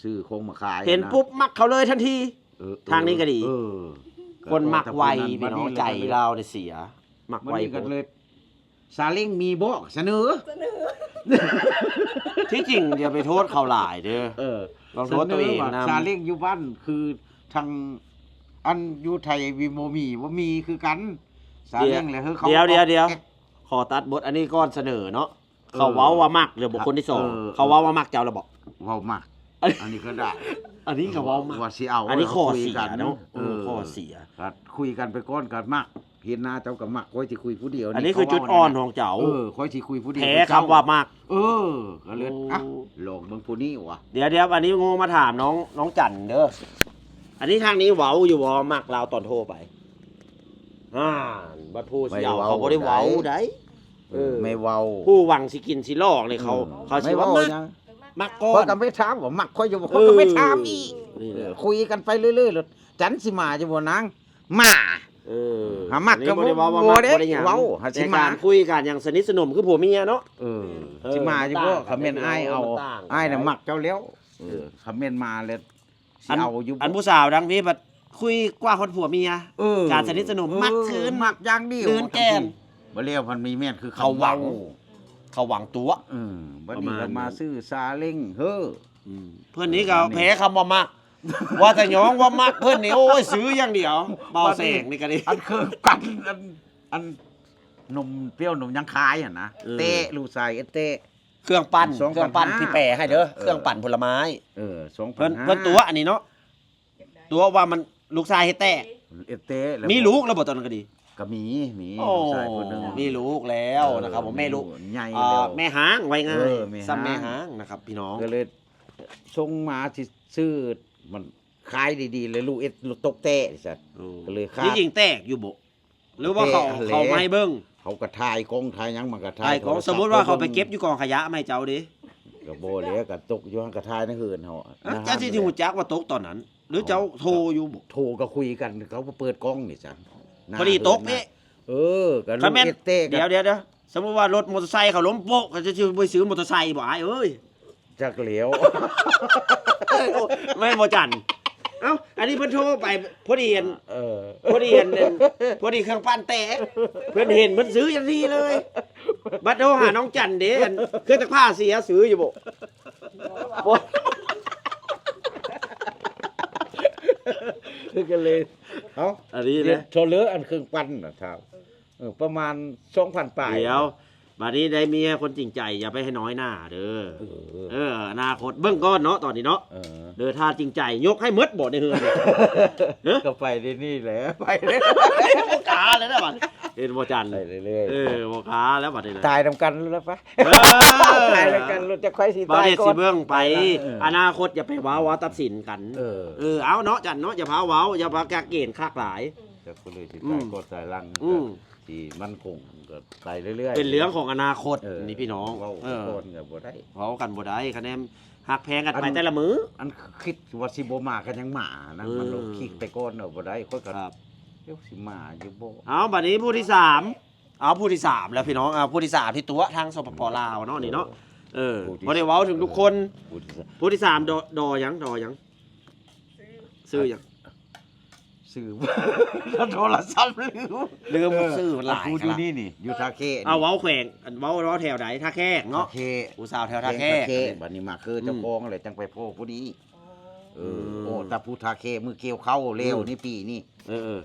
ซื้อคงมาขาย เห็นปุ๊บมักเขาเลยทันที เออ ทางนี้ก็ดี เออ คนมักไวพี่น้องใจเราได้เสีย มัก วัน ไว นี้ก็เลยซาเล้งมีบ่เสนอ ที่จริงเดี๋ยวไปโทษเขาหลายเด้อ เออ ลองโทษตัวเองนะ ซาเล้งอยู่บ้านคือทางอันอยู่ไทยวิโมมีว่ามีคือกันซาเล้งเลยเฮ้ยเขา เดี๋ยวขอตัดบทอันนี้ก้อนเสนอเนาะเขาเว้าว่ามักเดี๋ยวบอกคนที่สองเขาเว้าว่ามักเจ้าเราบอก เว้ามากอันนี้ก็ได้ อันนี้เขาเว้ามาก ว่าสิเอา อันนี้ข้อ คุย เสีย กั เนาะข้อเสีย ก็คุยกันไปก่อนกันมักเห็นหน้าเจ้ากับมักค่อยสิคุยผู้เดียว อันนี้คือจุดอ่อนของเจ้า ค่อยสิคุยผู้เดียว แพ้คำว่ามัก ก็เลยอ่ะลองเบิ่งผู้นี้วะ เดี๋ยวอันนี้งงมาถามน้องจันเด้ออันนี้ทางนี้เว้าอยู่บ่มักเราตอนโทรไปบัดพูดสิเอาเขาบ่ได้เว้าได้ ไม่เว้า ผู้หวังสิกินสิลอกเลยเขาสิว่ามัก ยัง มักก่อ ค่อย น ก็ไม่ถามว่ามักค่อยอยู่บ่ค่อยก็ไม่ถามอีก นี่แหละ คุยกันไปเรื่อยๆแล้วจันสิมาจะบ่นางมา หามักก็ บ่ได้เว้าว่า บ่ มัก ได้ บ่ได้หยัง เว้าหาสิ แต่ มา การคุยกันอย่างสนิทสนมคือผัวเมียเนาะ สิมาจะบ่คำเมนอ้ายเอา มันต่างกัน อ้ายน่ะมักเจ้าแล้วคำเมนมาแล้วสิเอาอยู่ อันผู้สาวดังพี่บัดคุยกว่าคนผัวเมีย การสนิทสนมมักคืน มักอย่างเดียว คืนแกน บ่เรียกมันมีแม่นคือ เขาหวัง เขาหวังตัว บัดนี้ ประมา ก็ ณ มา นั้น ซื้อซาเล้งเฮ้อ เพื่อนนี้ก็แพ้คำว่ามัก ว่าแต่ย้องว่ามักเพื่อนนี่โอ้ยซื้ออย่างเดียวเบาแสงนี่ก็ดี อันคือกันอันนมเปรี้ยวนมยังคายอ่ะนะ เออ เตะลูกใส่เตะ เครื่องปั้น 2,500 เครื่องปั้นพี่แปรให้เด้อเครื่องปั่นผลไม้ 2,500 เพิ่นตัวอันนี้เนาะตัวว่ามันลูกชายเฮ็ดแต่ เตะแล้ว มีลูกแล้วบ่ตอนนั้นก็ดี ก็มี โอ้ ผู้ชายคนหนึง มีลูกแล้วนะครับผมแม่ลูก ใหญ่แล้ว แม่หางไว้ง่าย แม่หาง ซ้ำแม่หางนะครับพี่น้อง ก็เลยส่งมาที่ซื้อมันขายดีๆเลยลูกเอ็ดลูกตกแต้สัตว์ ก็เลยคาด ที่จริงแตกอยู่บ่หรือว่าเขา แตกแหละ เขาไม่เบิ่ง เขาก็ถ่ายกล้องถ่ายหยังมันก็ถ่า ไอ้ ย ของสมมุติว่าเขาไปเก็บอยู่กองขยะไม่เจ้าดิ ก็บ่แล้วก็ตกอยู่หั่นก็ถ่ายในเฮือนเฮา เจ้าที่หูจักว่าตกตอนนั้น หรือเจ้าโทรอยู่บ่ โทรก็คุยกันเขาก็เปิดกล้องนี่จ้ะ พอดีตกนี่ เออก็ลู คาก แม่น เอ็ดเต้ก็ เดี๋ยวสมมุติว่ารถมอเตอร์ไซค์เขาล้มโป๊ะเขาจะไปซื้อมอเตอร์ไซค์บ่อ้ายเอ้ย จักเหลียว ไม่บ่จันเอ้าอันนี้เพิ่นโทรไปพอดีเห็น เออ พอดีเห็นพอดีเครื่องปั้นแตกเพิ่นเห็นเพิ่นซื้ออย่างนี้เลยบัดโทรหาน้องจันเด้อันเครื่องซักผ้าเสียซื้ออยู่บ่บ่ ก็เลยเอ้า อันนี้ เดี๋ยว นะ โทรเลออันเครื่องปั้นน่ะครับประมาณ 2,000 ปลาย เดี๋ยวบัดนี้ได้เมียคนจริงใจอย่าไปให้น้อยหน้าเด้อ เออ อนาคตเบิ่งก่อนเนาะตอนนี้เนาะ เออ เด้อถ้าจริงใจยกให้หมดบ่ในเฮือนเนี่ย ก็ไปที่นี่แหละไปเลย บ่กล้าเลยนะบัดเห็นบ่จัน ไปเรื่อย บ่กล้าแล้วบัดนี้นะ ๆตายนำกันแล้วปะ เออ ตายนำกันรถจะค่อยสิ บ่ ตาย ได้ ก่อ สิ น เบิ่งไป เออ อนาคตอย่าไปว้าวตัดสินกัน เออ เอาเนาะจันเนาะอย่าพาเว้าอย่าพากะเกณฑ์คากหลาย จะก็เลยสิ อื ตาย ม กดตายลัง อืม ที่มันคงก็ไปเรื่อยๆ เป็นเรื่องของอนาคต เออ นี่พี่น้อง เว้า เออ โคนก็บ่ได้ เว้ากันบ่ได้คะแนนหักแพงกันไป อัน แต่ละมื้อ อันคิดว่าสิบ่มากันยังหมานะมันลง เออ คิกไปก่อนเอาบ่ได้ค่อยก็ ครับ เดี๋ยวสิมาอยู่บ่ เอาบัดนี้ผู้ที่สามเอาผู้ที่สามแล้วพี่น้องเอาผู้ที่สามที่ตัวทางสปปลาวเนาะนี่เนาะบ่ได้เว้าถึงทุกคน พูดซะ ผู้ที่สามดอหยังซื้อหยัง สื่อ แล้วโทรศัพท์ลืม ลืมซื้อหลาย พูดอยู่นี่นี่อยู่ท่าเค เอาเว้าแขวงอันเว้าแถวใดท่าแขก เนาะ เนาะ เค ผู้สาวแถวท่าแขก บัดนี้มาคือเจ้าของอะไรจังไปโพผู้นี้เออ ม โอ้ตาผู้ท่าเคมือเกี่ยวเข้าเร็วนี่ปีนี่ เออ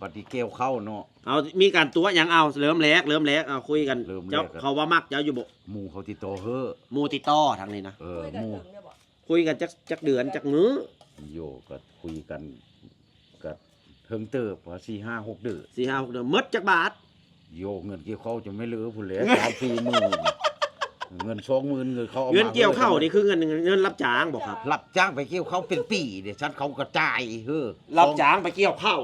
บัดนี้เกี่ยวเข้าเนาะ เอามีการตัวหยังเอาเริ่มแรกเอาคุยกัน เริ่มแรก เจ้าเขาว่ามักเจ้าอยู่บ่ หมู่เขาติโตเฮ้อ หมู่ติดต่อทางนี้นะ หมู่ คุยกันจักเดือนจักมื้อ โยก็คุยกันก็เทิงเติบว่า4 5 6เดือน 4 5 6เดือนหมดจักบาท โยเงินเกี่ยวเข้าจะไม่เหลือพุ่นแหล้ว3-4หมื่นเงิน20,000เงินเขาเอามา เงินเกี่ยวเข้านี่คือเงินรับจ้างบ่ครับ รับจ้างไปเกี่ยวเข้าเป็นปีเดี๋ยวฉันเขากระจายเฮ้อ รับจ้างไปเกี่ยวเข้า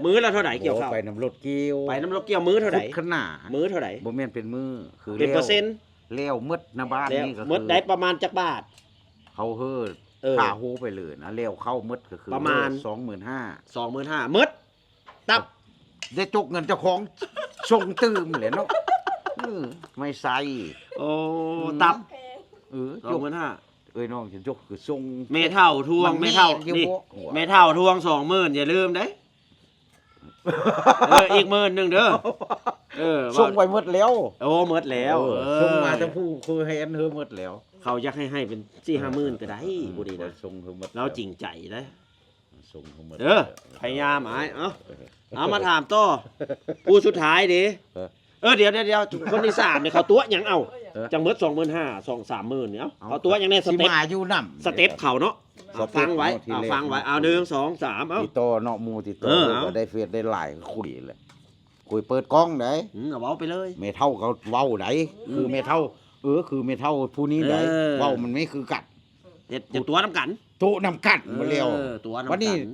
มื้อละเท่าไหร่เกี่ยวเข้า ไปน้ำรถเกี่ยว ไปน้ำรถเกี่ยวมื้อเท่าไหร่ พุทธขนาด มื้อเท่าไหร่ บ่แม่นเป็นมือคือ เป็นเปอร์เซ็นต์ เลี้ยวมืดหน้าบ้าน แล้ว นี่ก็ หมด คือ ได้ประมาณจักบาท เขาเฮ้อ เออ ค่าหูไปเลยนะเลี้ยวเข้ามืดก็คือ ประมาณ 25,000 25,000หมดตับ ได้จกเงินเจ้าของชงตื้มเลยเนาะเออไม่ใส่ โอ้ตับ จก 25,000 เอ้ยน้องฉันจกคือทรง เมเท่าทวง มัน เมเท่า แม่นอยู่ นี่ บ่ เมเท่าทวง 20,000อย่าลืมเด้อีก10,000นึงเด้อส่งไว้หมดแล้ว โอ้หมดแล้ว ส่งมาแต่ผู้คือให้อันเฮอหมดแล้ว เขาอยากให้เป็น4-5,000ก็ได้บ่ดีนะ ส่งเฮอหมด เราจริงใจนะ ส่งเฮอหมด พยายามเอามาถามต่อผู้สุดท้ายดิเดี๋ยวคนที่3เนี่ยเขาตัวหยังเอาจังเบิด25,000 2-30,000เนี่ยเขาตัวหยังในส สิ เต็ป มาอยู่นำ สเต็ปเขาเนาะเอาฟังไว้ สเต็ป เอา ที่ ฟังไว้ แรก เอา1 2 3เอา ติดต่อเนาะหมู่ติดต่อ เอา ก็ได้เฟซได้ไลน์คุยเลยคุยเปิดกล้องได้ เอาเว้าไปเลย เมเท่าเขาเว้าได้คือเมเท่าคือเมเท่าผู้นี้ได้ เออ เว้ามันไม่คือกัด เฮ็ดจะตัวน้ำกัน โตนำกัดมาเร็ว ตัวน้ำ วันนี้ กัน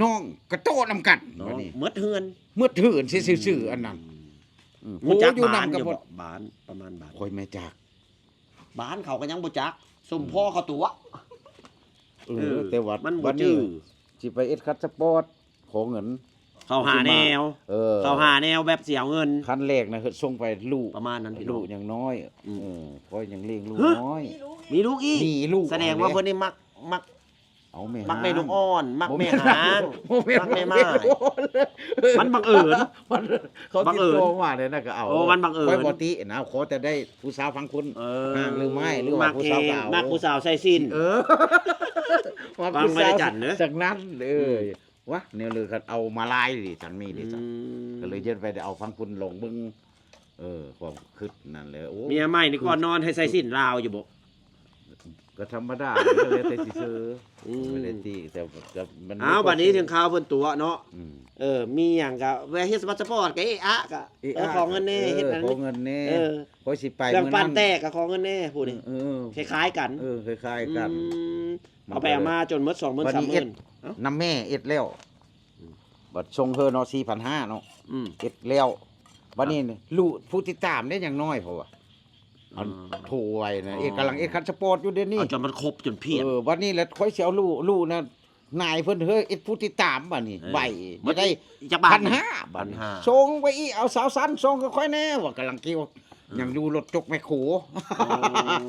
น้องกระโตนำกัด เนาะ วันนี้ เมดเฮือน เมื่อถื่นซื่อๆอันนั้น รู้จัก อยู่ บ้าน นำกับ อยู่ บ่ บ่บ้านประมาณบ้าน คอยแม่จาก บ้านเขาก็ยังบ่จักสมพ่อเขาตัว แต่ว่า มันบ่ วัน จื้ นี้ อ สิไปเอ็ดคัดสปอร์ตขอเงิน เขาหาแนว เขาหาแนวแบบเสียเงิน คันแรกนะคือส่งไปลูก ประมาณนั้นพี่น้ ลู อก ง อย่างน้อย อืม พอยยังเลี้ยงลูก ฮะ น้อย มีลูกอีก มีลูก แสดงว่าเพิ่นนี่มัก เอาแม่ มักแม่ลูกอ่อน มัก บ่ แม่ น หาง บ่แม่น มักแม่ไม้ มันบังเอิญ มันเขา บัง ติด เอิญ ตัวมาเลยนะก็เอา โอ้มันบังเอิญ ไว้บ่ตินะขอแต่ได้ผู้สาวฟังคุณ ห่างหรือไม่หรือว่า มัก ผู้ เอ สาว ง เก่ามั มักผู้สาวใส่สิ้น ว่า ฟัง ผู้ ไม่ได้ สาว จัดเนอะ จากนั้นวะเนี่ยเลยเขาเอามาลายดิฉันมีดิฉันก็เลยจะไปได้เอาฟังคุณลงเบิ่งความคิดนั่นเลยโอ้ เมียใหม่นี่ก่อนนอนให้ใส่สิ้นลาวอยู่บ่ ก็ธรรมดาเลยแต่สิซื้อไม่ได้ ที่แต่ก็มัน อ้าวบัดนี้ถึงข่าวเพิ่นตัวเนาะ อืม มีหยังก็แวะเฮ็ดพาสปอร์ตก็เอะก็ของเงินแน่เฮ็ดอัน ขอ นี้ เงินแน่ เออ ขอสิไป เรื่อง มื้อ ปั้นแตกก็ของเงินแน่พูดนี่ เออ คล้ายๆกัน คล้ายๆกัน เอาไปเอามาจนหมด 20,000 บัดนี้เอ็ด 30,000เอ้า น้ำแม่เอ็ดแล้วบัดชงเฮอเนาะ4,500เนาะ อืม เอ็ดแล้วบัดนี้นี่ลูกผู้ติดตามได้อย่างน้อยเพราะว่าอันโทรไว้นะเอ็ดกำลังเอ็ดคันสปอร์ตอยู่เดี๋ยวนี้ เอาจนมันครบจนเพียบ บัดนี้แล้วค่อยสิเอาลูกนะนายเพิ่นเฮ้ยเอ็ดผู้ติดตามบัดนี้ใบบ่ได้ จักบาท 1,500บัดนี้ 1,500 ส่งไปอีเอาสาวสันส่งก็ค่อยแน่ว่ากำลังเกี่ยวยังอยู่รถจกแม่โข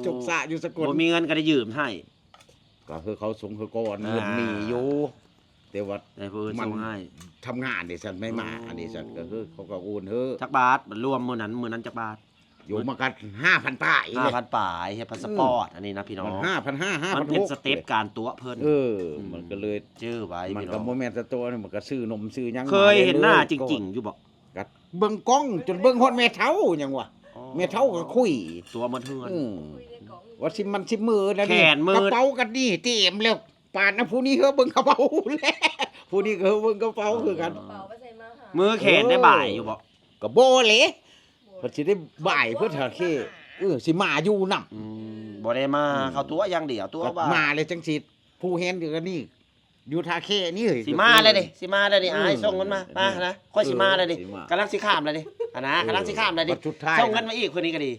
จกสะอยู่สกล บ่มีเงินก็ได้ยืมให้ ก็คือเขาส่งคือก่อนเงินมีอยู่แต่ว่า ได้ผู้อื่นส่งให้ ทำงานดิฉันไม่มา อ๋ออั อันนี้ฉันก็คือเขาก็โอนเฮ้อ จักบาทมันรวมมื้อนั้นจักบาท อยู่มากัน5,000ป้ายเลย 5,000ป่ายเฮ็ดพาสปอร์ตอันนี้นะพี่น้อง มัน5,500 มันเป็น 5,600 สเต็ปการตัวเพิ่น มันก็เลย ชื่อไว้ มัน พี่น้ ก็ อง บ่แม่นสตัวนี่มันก็ซื้อนมซื้อหยัง เคยเห็นหน้า มา จ รื่อยๆ ริงๆอยู่บ่ ก็เบิ่งกล้องจนเบิ่งฮอดแม่เฒ่าหยังวะแม่เฒ่าก็คุย ตัวมันเทือน อืมว่าสิมันสิมือแล้ว แข นี่ นมือ กระเป๋ากันนี่เต็มแล้วป่านนะผู้นี้เฮอเบิ่งกระเป๋าแล้วผู้นี้ก็เฮอเบิ่งกระเป๋าคือกัน เป่าไปใส่มาหา มือแขนได้บ่ายอยู่บ่ ก็โบเลยเพิ่นสิได้บ่ายเพื่อทาเคสิมาอยู่นำ บ่ได้มาเข้าตัวอย่างเดียวตัวว่า มาเลยจังสิผู้เห็นอยู่กันนี่อยู่ทาเคนี่เฮ้ย สิมาเลยดิสิมาเลยดิอ้ายส่งเงินมานะค่อยสิมาเลยดิ สิมา กำลังสิข้ามเลยดิอันนะกำลังสิข้ามเลยดิ บัดสุดท้าย ส่งเงินมาอีกคนนี้ก็ดี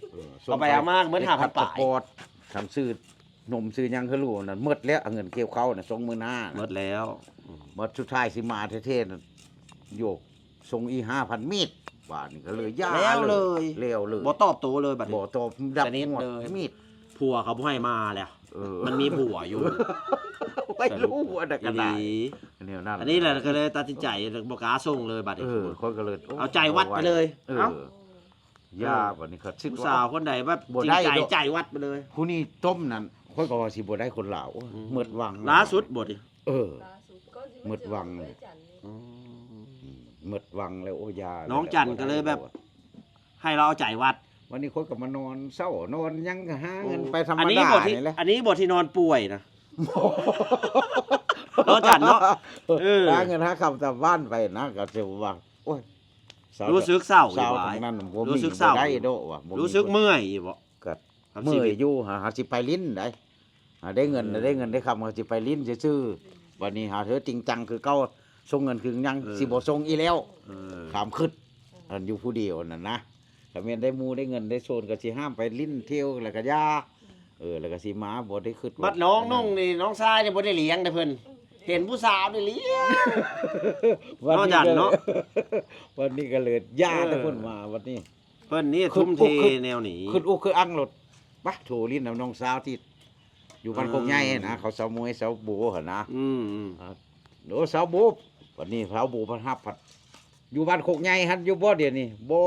เอาไปเอามาเหมือน5,000ปลาย ปอดทำซื้อนมซื้อหยังคือรู้นั่นหมดแล้วเอาเงินเกี่ยวเขาน่ะส่งมื้อหน้า หมดแล้ว หมดสุดท้ายสิมาเท่ๆน่ะโยกส่งอี 5,000 มีดบาทนี่ก็เลยย่า แล้วเลย แล้วเลย บ่ตอบโตัวเลยบัดนี้ บ่ตอบดับ สนิท หมด เลย มีด ผัวเขาบ่ให้มาแล้ว มันมีผัวอยู่ ไม่รู้ว่าแต่กระดาษ อีหลี เนี่ยนั่น อันนี้แหละก็เลยตัดสินใจบ่กล้าส่งเลยบัดนี้ คนก็เลย เอาใจวัดไปเลย เอ เอ้า อย่าบัดนี้ก็คิด ผู้สาวคนใดว่า บ่ จริง ได้ ใจ ดอก ใจวัดไปเลย ผู้นี้ต้มนั่นค่อยก็ว่าสิบ่ได้คนลาวหมดวัง ล่าสุดบ่ดิ เออ ล่าสุดก็สิ หมดวัง เจอจันทร์นี่ หมดวังแล้วโอ้ยา น้องจันก็เลยแบบ ให้เราเอาใจวัด วันนี้คนก็มานอนเศร้านอนยังก็หาเงินไปธรรม อันนี้ ดา บทที่ นี่แหละ อันนี้บทที่นอนป่วยนะน้องจันเนาะ เออ หาเงินหาคำจากบ้านไปนะก็สิว่าโอ้ยสาว รู้สึกเศร้าอยู่ สาว บ่ ทางนั้นบ่ รู้ มี สึกเศร้า บ่ได้โดะว่ะบ่ รู้สึกเมื่อยอยู่บ่ ก็ ครับ เมื่ ชี อ วิ ย ต อยู่หาสิไปลิ้นได้หาได้เงินได้เงินได้คำก็สิไปลิ้นซื่อๆวันนี้หาเธอจริงจังคือเก่าส่งเงินคือยังสิบ่ส่งอีแล้ว เออ ขามขึ้นอันอยู่ผู้เดียวนั่นนะถ้าแม่นได้หมู่ได้เงินได้โซนก็สิห้ามไปลิ้นเที่ยวแล้วก็ยาแล้วก็สิมาบ่ได้ขึ้น บัดน้องนุ่งนี่น้องชายนี่บ่ได้เลี้ยงเด้อเพิ่นเห็นผู้สาวนี่เลี้ยง วัน น้อง นี้ จัน ก็ เนาะ วันนี้ก็เลยยาแต่เพิ่นมาวันนี้ เพิ่นนี่ทุ่มเทแนวนี้ ขึ้นอุกคืออังรถปะโทรลิ้นน้องสาวที่อยู่บ้านโคกใหญ่นะเขาสาวมวยสาวโบหั่นนะ อืม โดสาวโบวันนี้สาวโบพันฮับผัดอยู่บ้านโคกใหญ่หั่นอยู่บ่เดี๋ยวนี้บ่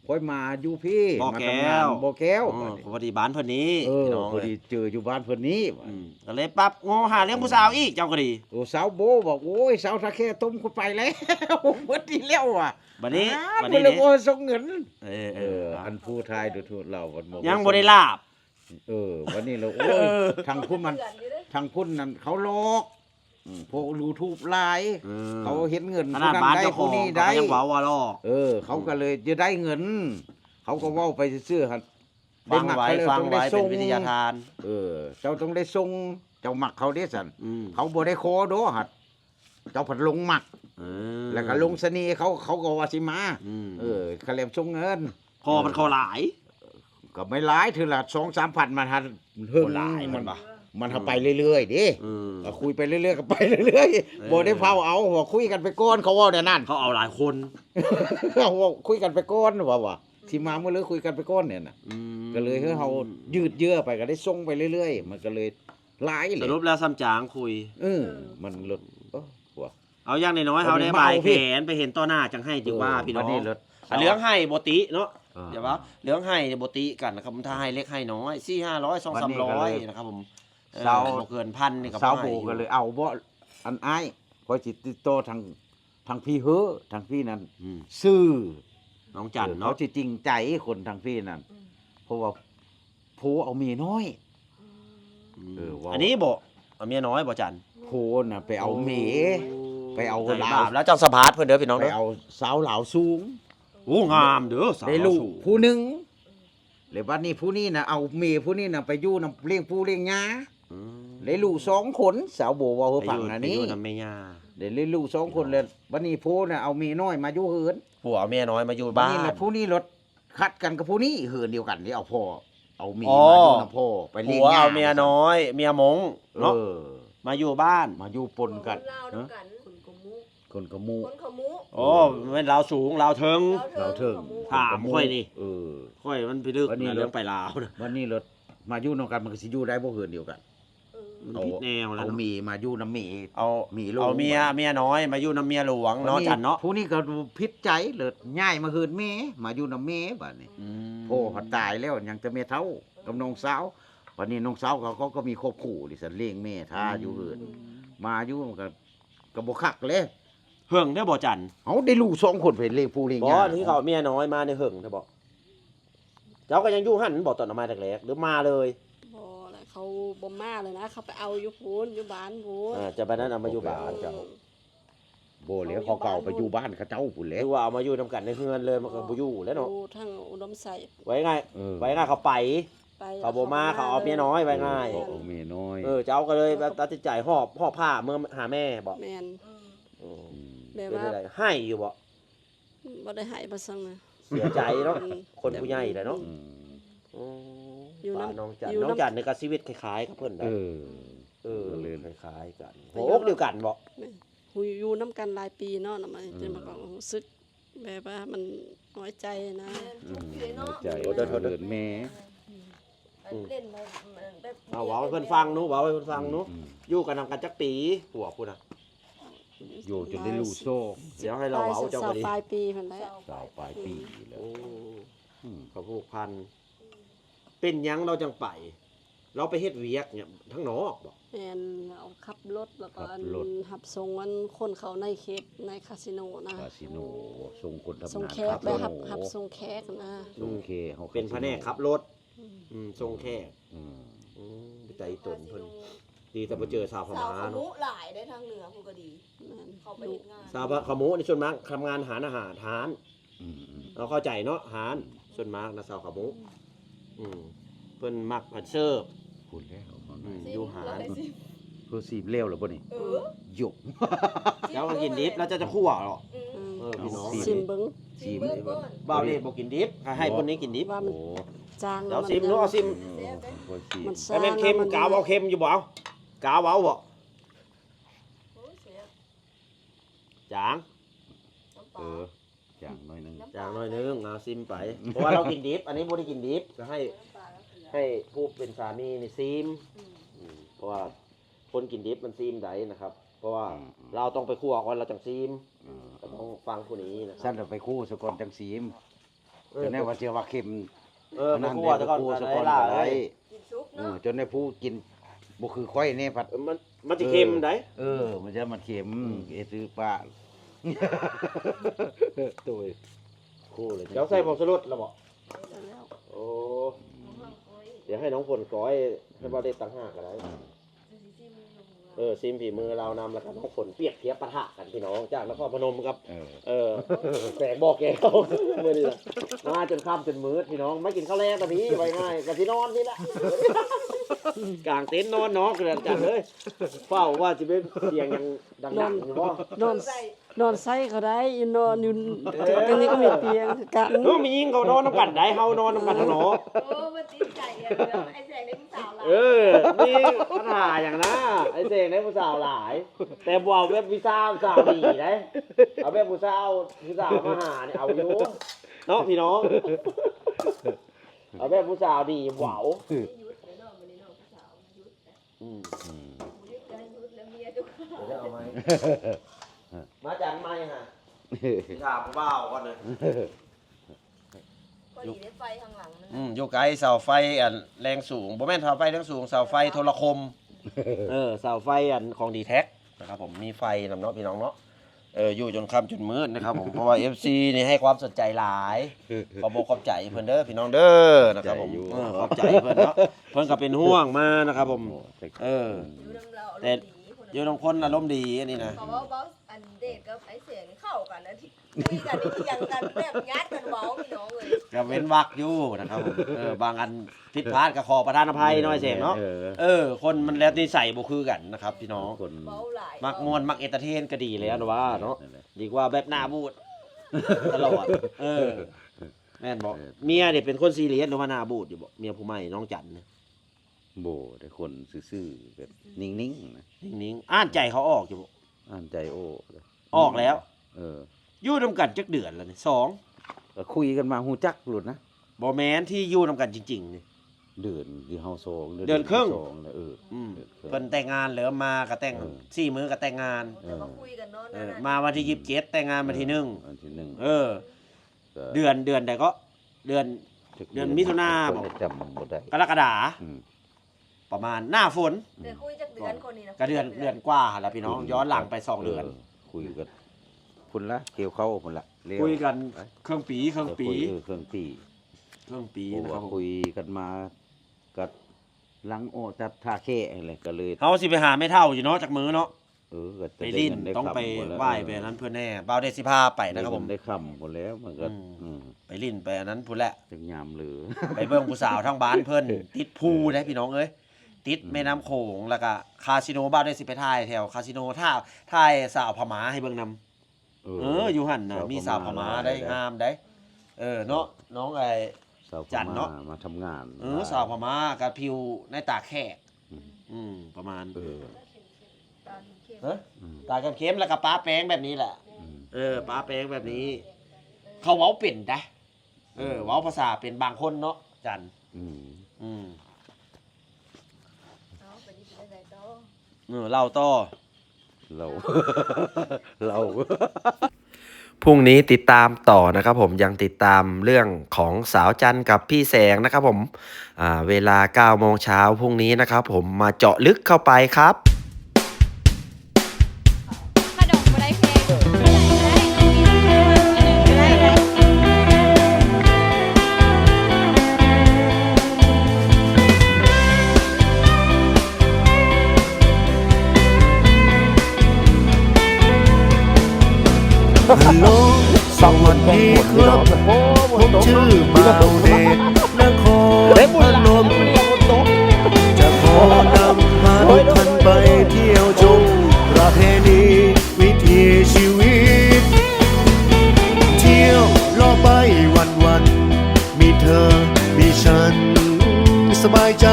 ค่อยมาอยู่พี่ บ่ มา แก้ ทำงาน ว บ่แก้ว อ๋อพอดีบ้านเพิ่นนี้ เออ พี่น้อง พอ เล ดี ย เจออยู่บ้านเพิ่นนี้ ก็เลยปรับงอหาเลี้ยงผู้สาวอีกเจ้าก็ดี โอ้สาวโบบอกโอ้ยสาวทาแค่ต้มเข้าไปแล้ว เบิดดีแล้วอ่ะ บัดนี้ บั บั ด ด นี้ นี้ เลย นี่ โอ้ยส่งเงิน เออเอ เอ อ ออันผู้ทายดูถูกเราวันบอก ยังบ่ได้ลาบ วันนี้เราโอ้ยทางพุ่นมัน เดือนอยู่เด้อ ทางพุ่นนั่นเขาหลอกพวกยูทูบไลน์เขาเห็นเงิน ขนาดบ้าน ได้ เจ้าข ผู้ อง นี้ เขา ได้ ก็ยังเว้าว่าลอก เขาก็เลยจะได้เงิน เขาก็เว้าไปซื่อๆครับ ฟังไว้ ด้ ฟั มั ง ก ไว้ ขาลย เป็นวิทยาทาน เจ้าต้องได้ส่งเจ้าหมักเขาเด้สัน อืม เขาบ่ได้โคโดหัดเจ้าผัดลงหมัก แล้วก็ลงเสนีย์เขาก็ว่าสิมา เขาเรียกส่งเงิน คอมันคอหลาย ก็ไม่ร้ายถือละ2-3 พันมันหันเฮิง บ่หลายมันบ่ มันทำไปเรื่อยๆดิ ก็คุยไปเรื่อยๆก็ไปเรื่อยๆบ่ได้เผาเอาว่าคุยกันไปก่อนเขาว่าเดี๋ยวนั้น เขาเอาหลายคน เขาว่าคุยกันไปก่อนว่าที่มาเมื่อเลยคุยกันไปก่อนเนี่ยน่ะก็เลยให้เขายืดเยื้อไปก็ได้ส่งไปเรื่อยๆมันก็เลยหลายเล ส ย รุปแล้วซ้ำจางคุย มันลดว่ะ เอาอย่างน้อยๆ เอา เขาได้ เมา บาย พี่ แขนไปเห็นต่อหน้าจังให้จึงว่าพี่น้อง บัดนี้ลด อ่ะเหลืองให้บ่ติเนาะ เออ เดี๋ยวว่าเหลืองให้เนี่ยบ่ติกันนะครับผมถ้าให้เล็กให้น้อย4-500 วันนี้ก็เลย 2-300นะครับผม เสา บ่เกินพันนี่ก็ สาว บ่ โบ ให้ ก็เลยเอาบ่อันอ้ายคอยสิติดต่อทางพี่เฮ้อทางพี่นั่น อืม ซื่อ น้องจัน เขา เนาะ สิจริงใจคนทางพี่นั่นเพราะว่าผู้เอาเมียน้อย ว่า อันนี้บ่ เอาเมียน้อยบ่จัน โคน่ะไปเอาเมไปเอา ได้ ลา บาว ปแล้วเจ้าสะพาดเพิ่นเด้อพี่น้อง ไป เด้อ เอาสาวเหลาสูง โอ้งามเด้อสาว ได้ลูก สูง ผู้หนึงแล้วบัดนี้ผู้นี้น่ะเอาเมผู้นี้น่ะไปอยู่นำเลี้ยงผู้เลี้ยงหญ้า อืม ได้ลูก2คนสาวโบเว้าให้ฟังอัน ไป นี้ อยู่นำแม่ย่า ได้ลูก2คนเลยบัดนี้ผู้น่ะเอาเมน้อยมาอยู่เฮือน ผัวเอาเมียน้อยมาอยู่ บัด บ้า นี้ น น่ะผู้นี้รถคัดกันกับผู้นี้เฮือนเดียวกันที่เอาพ่อเอาเม อ๋อ มาอยู่นำพ่อไปเลี้ยง ผัว หญ้า เอาเมียน้อย เมียมง เอ เนาะ อ มาอยู่บ้าน มาอยู่ปนกัน ลาวด้วยกันคนกมุ คนกระมู คนขมุ โอ้แม่นลาวสูงลาวเทิง เราเถิง ถามค่อยนี่ เออ ค่อยมันไปลึก วันนี้ นะเรื่องไปลาวนะ วันนี้รถมาอยู่นำกันมันก็สิอยู่ได้บ่เฮือนเดียวกัน มันผิดแนวแล้ว เอา เนาะ มีมาอยู่น้ำมี เอา มีลูก เอาเมียน้อยมาอยู่น้ำเมียหลวงเนาะจันเนาะ ผู้นี้ก็พิษใจเลยง่ายมาเฮือนแม่มาอยู่น้ำแม่บัดนี้ อืม โอ้เขาตายแล้วยังจะเมียเท่ากับน้องสาววันนี้น้องสาวเขาก็มีครอบครัวดิสันเลี้ยงแม่ท่าอยู่เฮือนมาอยู่มันก็บ่คักเลย เฮิงได้อบ่จัน เอาได้ลูก2คนไปเลี้ยงผู้เลี้ยง บ่ ย่า ที่เขาเอาเมียน้อยมาในเฮิงได้อบ่เจ้าก็ยังอยู่หั่นบ่ตอนเอามาแรกๆหรือมาเลย บ่แล้วเขาบ่มาเลยนะ เขาไปเอาอยู่พูนอยู่บ้านพูน จะไปนั้นเอามาอยู่บ้านเจ้า บ่เหลียวเขาเก่าไปอยู่บ้านเขาเจ้าพุ่นแห ห ล้ รือว่าเอามาอยู่นำกันในเฮือนเลยมันก็บ่อยู่แล้วเนาะ อยู่ทางอุดมไส ไว้ง่าย เออ ไว้ง่ายเขาไป ไป เขาบ่มาเขาเอาเมียน้อยไว้ง่าย เอาเมียน้อย เจ้าก็เลยตัดสินใจหอบผ้าเมื่อหาแม่บ่ แม่น อืม แบบ เป็น ว่า อะไรให้อยู่บ่ บ่ได้ให้บ่ซังนะ เสียใจเนาะ อืม คนผู้ใหญ่แหละเนาะ อืม อืม อยู่น้ำ ป้าน้องจัน อยู่น้ำ น้องจันในก็ชีวิตคล้ายๆกับเพิ่น เอ ได้ อ เลยคล้ายๆกันหัวอกเดียวกันบ่ หูอยู่นํกันหลายปีเนาะน่ะมันจะมาก็รู้สึกแบบว่ามันน้อยใจนะ ทุกข์อยู่เนาะ ใจเดินแม่ เล่นมาแบบ เอาเว้าให้เพิ่นฟังหนูเว้าให้เพิ่นฟังหนู อืม อยู่กันนำกันจักปีผัวพุ่นน่ะ อยู่จนได้ลูกโซ่ เดี๋ยวให้เราเว้าเจ้าก็ดี ปลายปีเพิ่นแหละ สาวปลายปีแล้ว โอ้ อืม เขาผูกพันเป็นหยังเราจังไป เราไปเฮ็ดเวียกเนี่ยทั้งนอกบ่ แม่นเอาขับรถแล้วก็อันหับส่งอันคนเขาในเขตในคาสิโนนะ คาสิโนส่งคนทำ ส่ง งาน แขกไปหับส่งแขกนะ ส่งเคเขา เป็นแผนกขับรถทรงแค่ อืม ใจตนเพิ่นดีแต่บ่เจอสาวพ สาว ม่า ขมุ เนาะ หลายได้ทางเหนือผู้ก็ดี แม่น เขาไปเฮ็ดงาน สาวพะโมในส่วนมากทำงานหารอาหารทาน อืมอืม เราเข้าใจเนาะหารส่วนมากนะสาวขะโมเพิ่นมักผัดเสิร์ฟ พูดแล้วเอาห อื น่อย มอยู่หาร เพื่อสีเลี้ยวแล้วบ่นี่ เออ หยก แล้วก็กินดิบแล้วจะคั่วหรอ อืม พี่น้อง เอา ซิมเบิ้ง ชิมเบิ่งก่อน บ่าวเดชบ่กินดิบให้คนนี้กินดิบ ว่ามัน โอ้ จาง เดี๋ยวซิมเนาะเอาซิม คนสี มัน ไอ้แม่นเค็มกาวเอาเค็มอยู่บ่เอากาวเอาบ่ โอ้ยเสีย จาง น้ำป เอ ลา ออย่างน้อยหนึง จางหน่อยนึงเอาซิมไปเพราะว่าเรากินดิบอันนี้บ่ได้กินดิบก็ให้ผู้เป็นสามีนี่ซิมเพราะว่าคนกินดิบมันซิมได้นะครับ เพราะว่าเราต้องไปคั่วก่อนเราจังซิม เออ ก็ต้องฟังผู้นี้นะครั สั้นเราไปคู่สกอนจังสีมจนได้ว่าเสียว่าเข็ม ไปคั่วแต่ก่อน คู่ส ได้ กอน ล่า ได้ ได้ กินซุป เออ เนาะ จนได้ผู้กินบ่คือค่อยแน่พัด มันสิเค็มได้ เออ มันจะมันเข็มเอซื้อป้าตัวคู่เลย เดี๋ยวใส่ผงชูรสแล้วบ่ แล้ว โอ้เดี๋ยวให้น้องฝนก้อยให้บ่ได้ตั้งหากก็ได้ซิมฝีมือเรานำแล้วก็น้องฝนเปรียบเทียบปะทะกันพี่น้องจากนครพนมครับ เออ แสงบอกแกวเมื่อนี้ล่ะมาจนค่ำจนมืดพี่น้องไม่กินข้าวแรงตอนนี้ไว้ง่ายกันที่นอนนี่แหละกลางเต็นท์นอนเนาะกระจัดเลยเฝ้าว่าจะเป็นเสียงยังดังๆอยู่บ่ นอนนอนไส้เขาได้อยู่นอนอยู่ตรงนี้ก็มีเตียงคือกัน เออมียิงเขานอนน้ำกันได้เฮานอนน้ำกันทั้งเนาะ โอ้มันติดใจอ่ะไอ้แสงได้ผู้สาวหลาย มีปัญหาอย่างนะไอ้เสกได้ผู้สาวหลาย แต่บ่เอาเว็บวีซ่าสาวดีได้เอาเว็บผู้สาวมาหาเนี่ยเอาอยู่เนาะพี่น้องเอาเว็บผู้สาวดีหวาว ยุดแล้วเนาะมื้อนี้เนาะผู้สาวยุดยุดแล้วยุดแล้วเมียทุกคน เดี๋ยวเอาไหมมาจากไหมฮะถามเบาก่อนเลย พอดีได้ไฟข้างหลังมัน อยู่ไกลเสาไฟอันแรงสูงบ่แม่นเสาไฟแรงสูงเสาไฟโทรคมเสาไฟอันของดีแท็กนะครับผมมีไฟนำเนาะพี่น้องเนาะ อยู่จนค่ำจนมืดนะครับผมเพราะว่า FC นี่ให้ความสนใจหลายขอบอกขอบใจเพิ่นเด้อพี่น้องเด้อนะครับผมขอบใจเพิ่นเนาะเพิ่นก็เป็นห่วงมานะครับผมเออ อยู่นำเรา แต่ อยู่น้องคนอารมณ์ดีอันนี้นะ เพราะว่าบอสอันเดทกับไอ้เสียงเข้ากันนะที่คุยกันนี่เถียงกันแบบยัดกันเว้าพี่น้องเลย ก็เว้นวักอยู่นะครับผมบางอันผิดพลาดก็ขอประทานอภัยน้อยเสียงเนาะคนมันแล้วนิสัยบ่คือกันนะครับพี่น้อง คน เว้าหลาย มักมวนมักเอนเตอร์เทนก็ดีแล้วนะว่าเนาะดีกว่าแบบหน้าบูดตลอดแม่นบอกเมียเด็กเป็นคนซีเรียสหรือว่าหน้าบูดอยู่บ่เมียผู้ใหม่น้องจันเนี่ย โบแต่คนซื่อๆแบบนิ่งๆนะ นิ่งๆอ่านใจเขาออกอยู่บ่ อ่านใจโอ้ ออกแล้ว เออ อยู่นำกันจักเดือนแล้วนี่2 ก็คุยกันมาฮู้จักหลุดนะ บ่แม่นที่อยู่นำกันจริงๆนี่ เดือนที่เฮาโซง เดือนครึ่ง โซงแล้วเดือนครึ่ง เพิ่นแต่งงานแล้วมาก็แต่ง4 มื้อก็แต่งงาน แต่ว่าคุยกันเนาะนั่นน่ะ มาวันที่27แต่งงานวันที่1 วันที่หนึ่ง ก็ เดือนใดก็เดือนมิถุนาบ่ จำบ่ได้ กรกฎา อืม ประมาณหน้าฝน แต่คุยจักเดือนคนนี้นะ ก็เดือนกว่าหั่นล่ะพี่น้องย้อนหลังไป2 เดือน คุยกันพุ่นละเกี่ยวเข้าพุ่นละเร็ว คุยกันเครื่องปี เครื่องปี เครื่องปี โอ้ นะครับผม คุยกันมากับหลังโอจัดท่าแค่อะไรก็เลย เฮาสิไปหาไม่เท่าอยู่เนาะจากมือเนาะ ก็ ไปลิ้น ด้ ต้องไป คำหมดแล้ว ไหว้ไปอันนั้นเพื่อนแน่บ่าวได้สิพาไปนะครับผม ได้คำหมดแล้วมันก็ ไปลิ้นไปอันนั้นพุ่นแหละ จังยามเหลือ ไปเบิ่งผู้สาวทางบ้านเพิ่นติดภูได้พี่น้องเอ้ยติดแม่น้ำโขงแล้วก็คาสิโนบ่าวได้สิไปถ่ายแถวคาสิโนถ่ายสาวพม่าให้เบิ่งนำอยู่หั่นน่ะมีสาวพม่าได้งามได้เนาะน้องไอ้ สาว จันเนาะ มาทำงาน สาวพม่ากับผิวในตาแขกประมาณ ตอนเข้ม ฮะตาเข้มๆแล้วก็ป้าแป้งแบบนี้แหละป้าแป้งแบบนี้ เขาเว้าเป็นนะเว้าภาษาเป็นบางคนเนาะจัน เอาไปนี่ไปได้ต่อ เล่าต่อ เรา เรา พรุ่งนี้ติดตามต่อนะครับผมยังติดตามเรื่องของสาวจันกับพี่แสงนะครับผมเวลา 9 โมงเช้าพรุ่งนี้นะครับผมมาเจาะลึกเข้าไปครับ ขนมอะไรเพลงอะไร ฮัลโหลสวัสดีครับผมชื่อมาเดชนครพนมจะขอนำพาทุกท่านไปเที่ยวชมประเพณีวิถีชีวิต เที่ยวรอบไปวันๆมีเธอมีฉันสบายใจ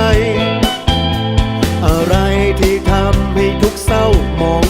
อะไรที่ทำให้ทุกเศร้าหมอง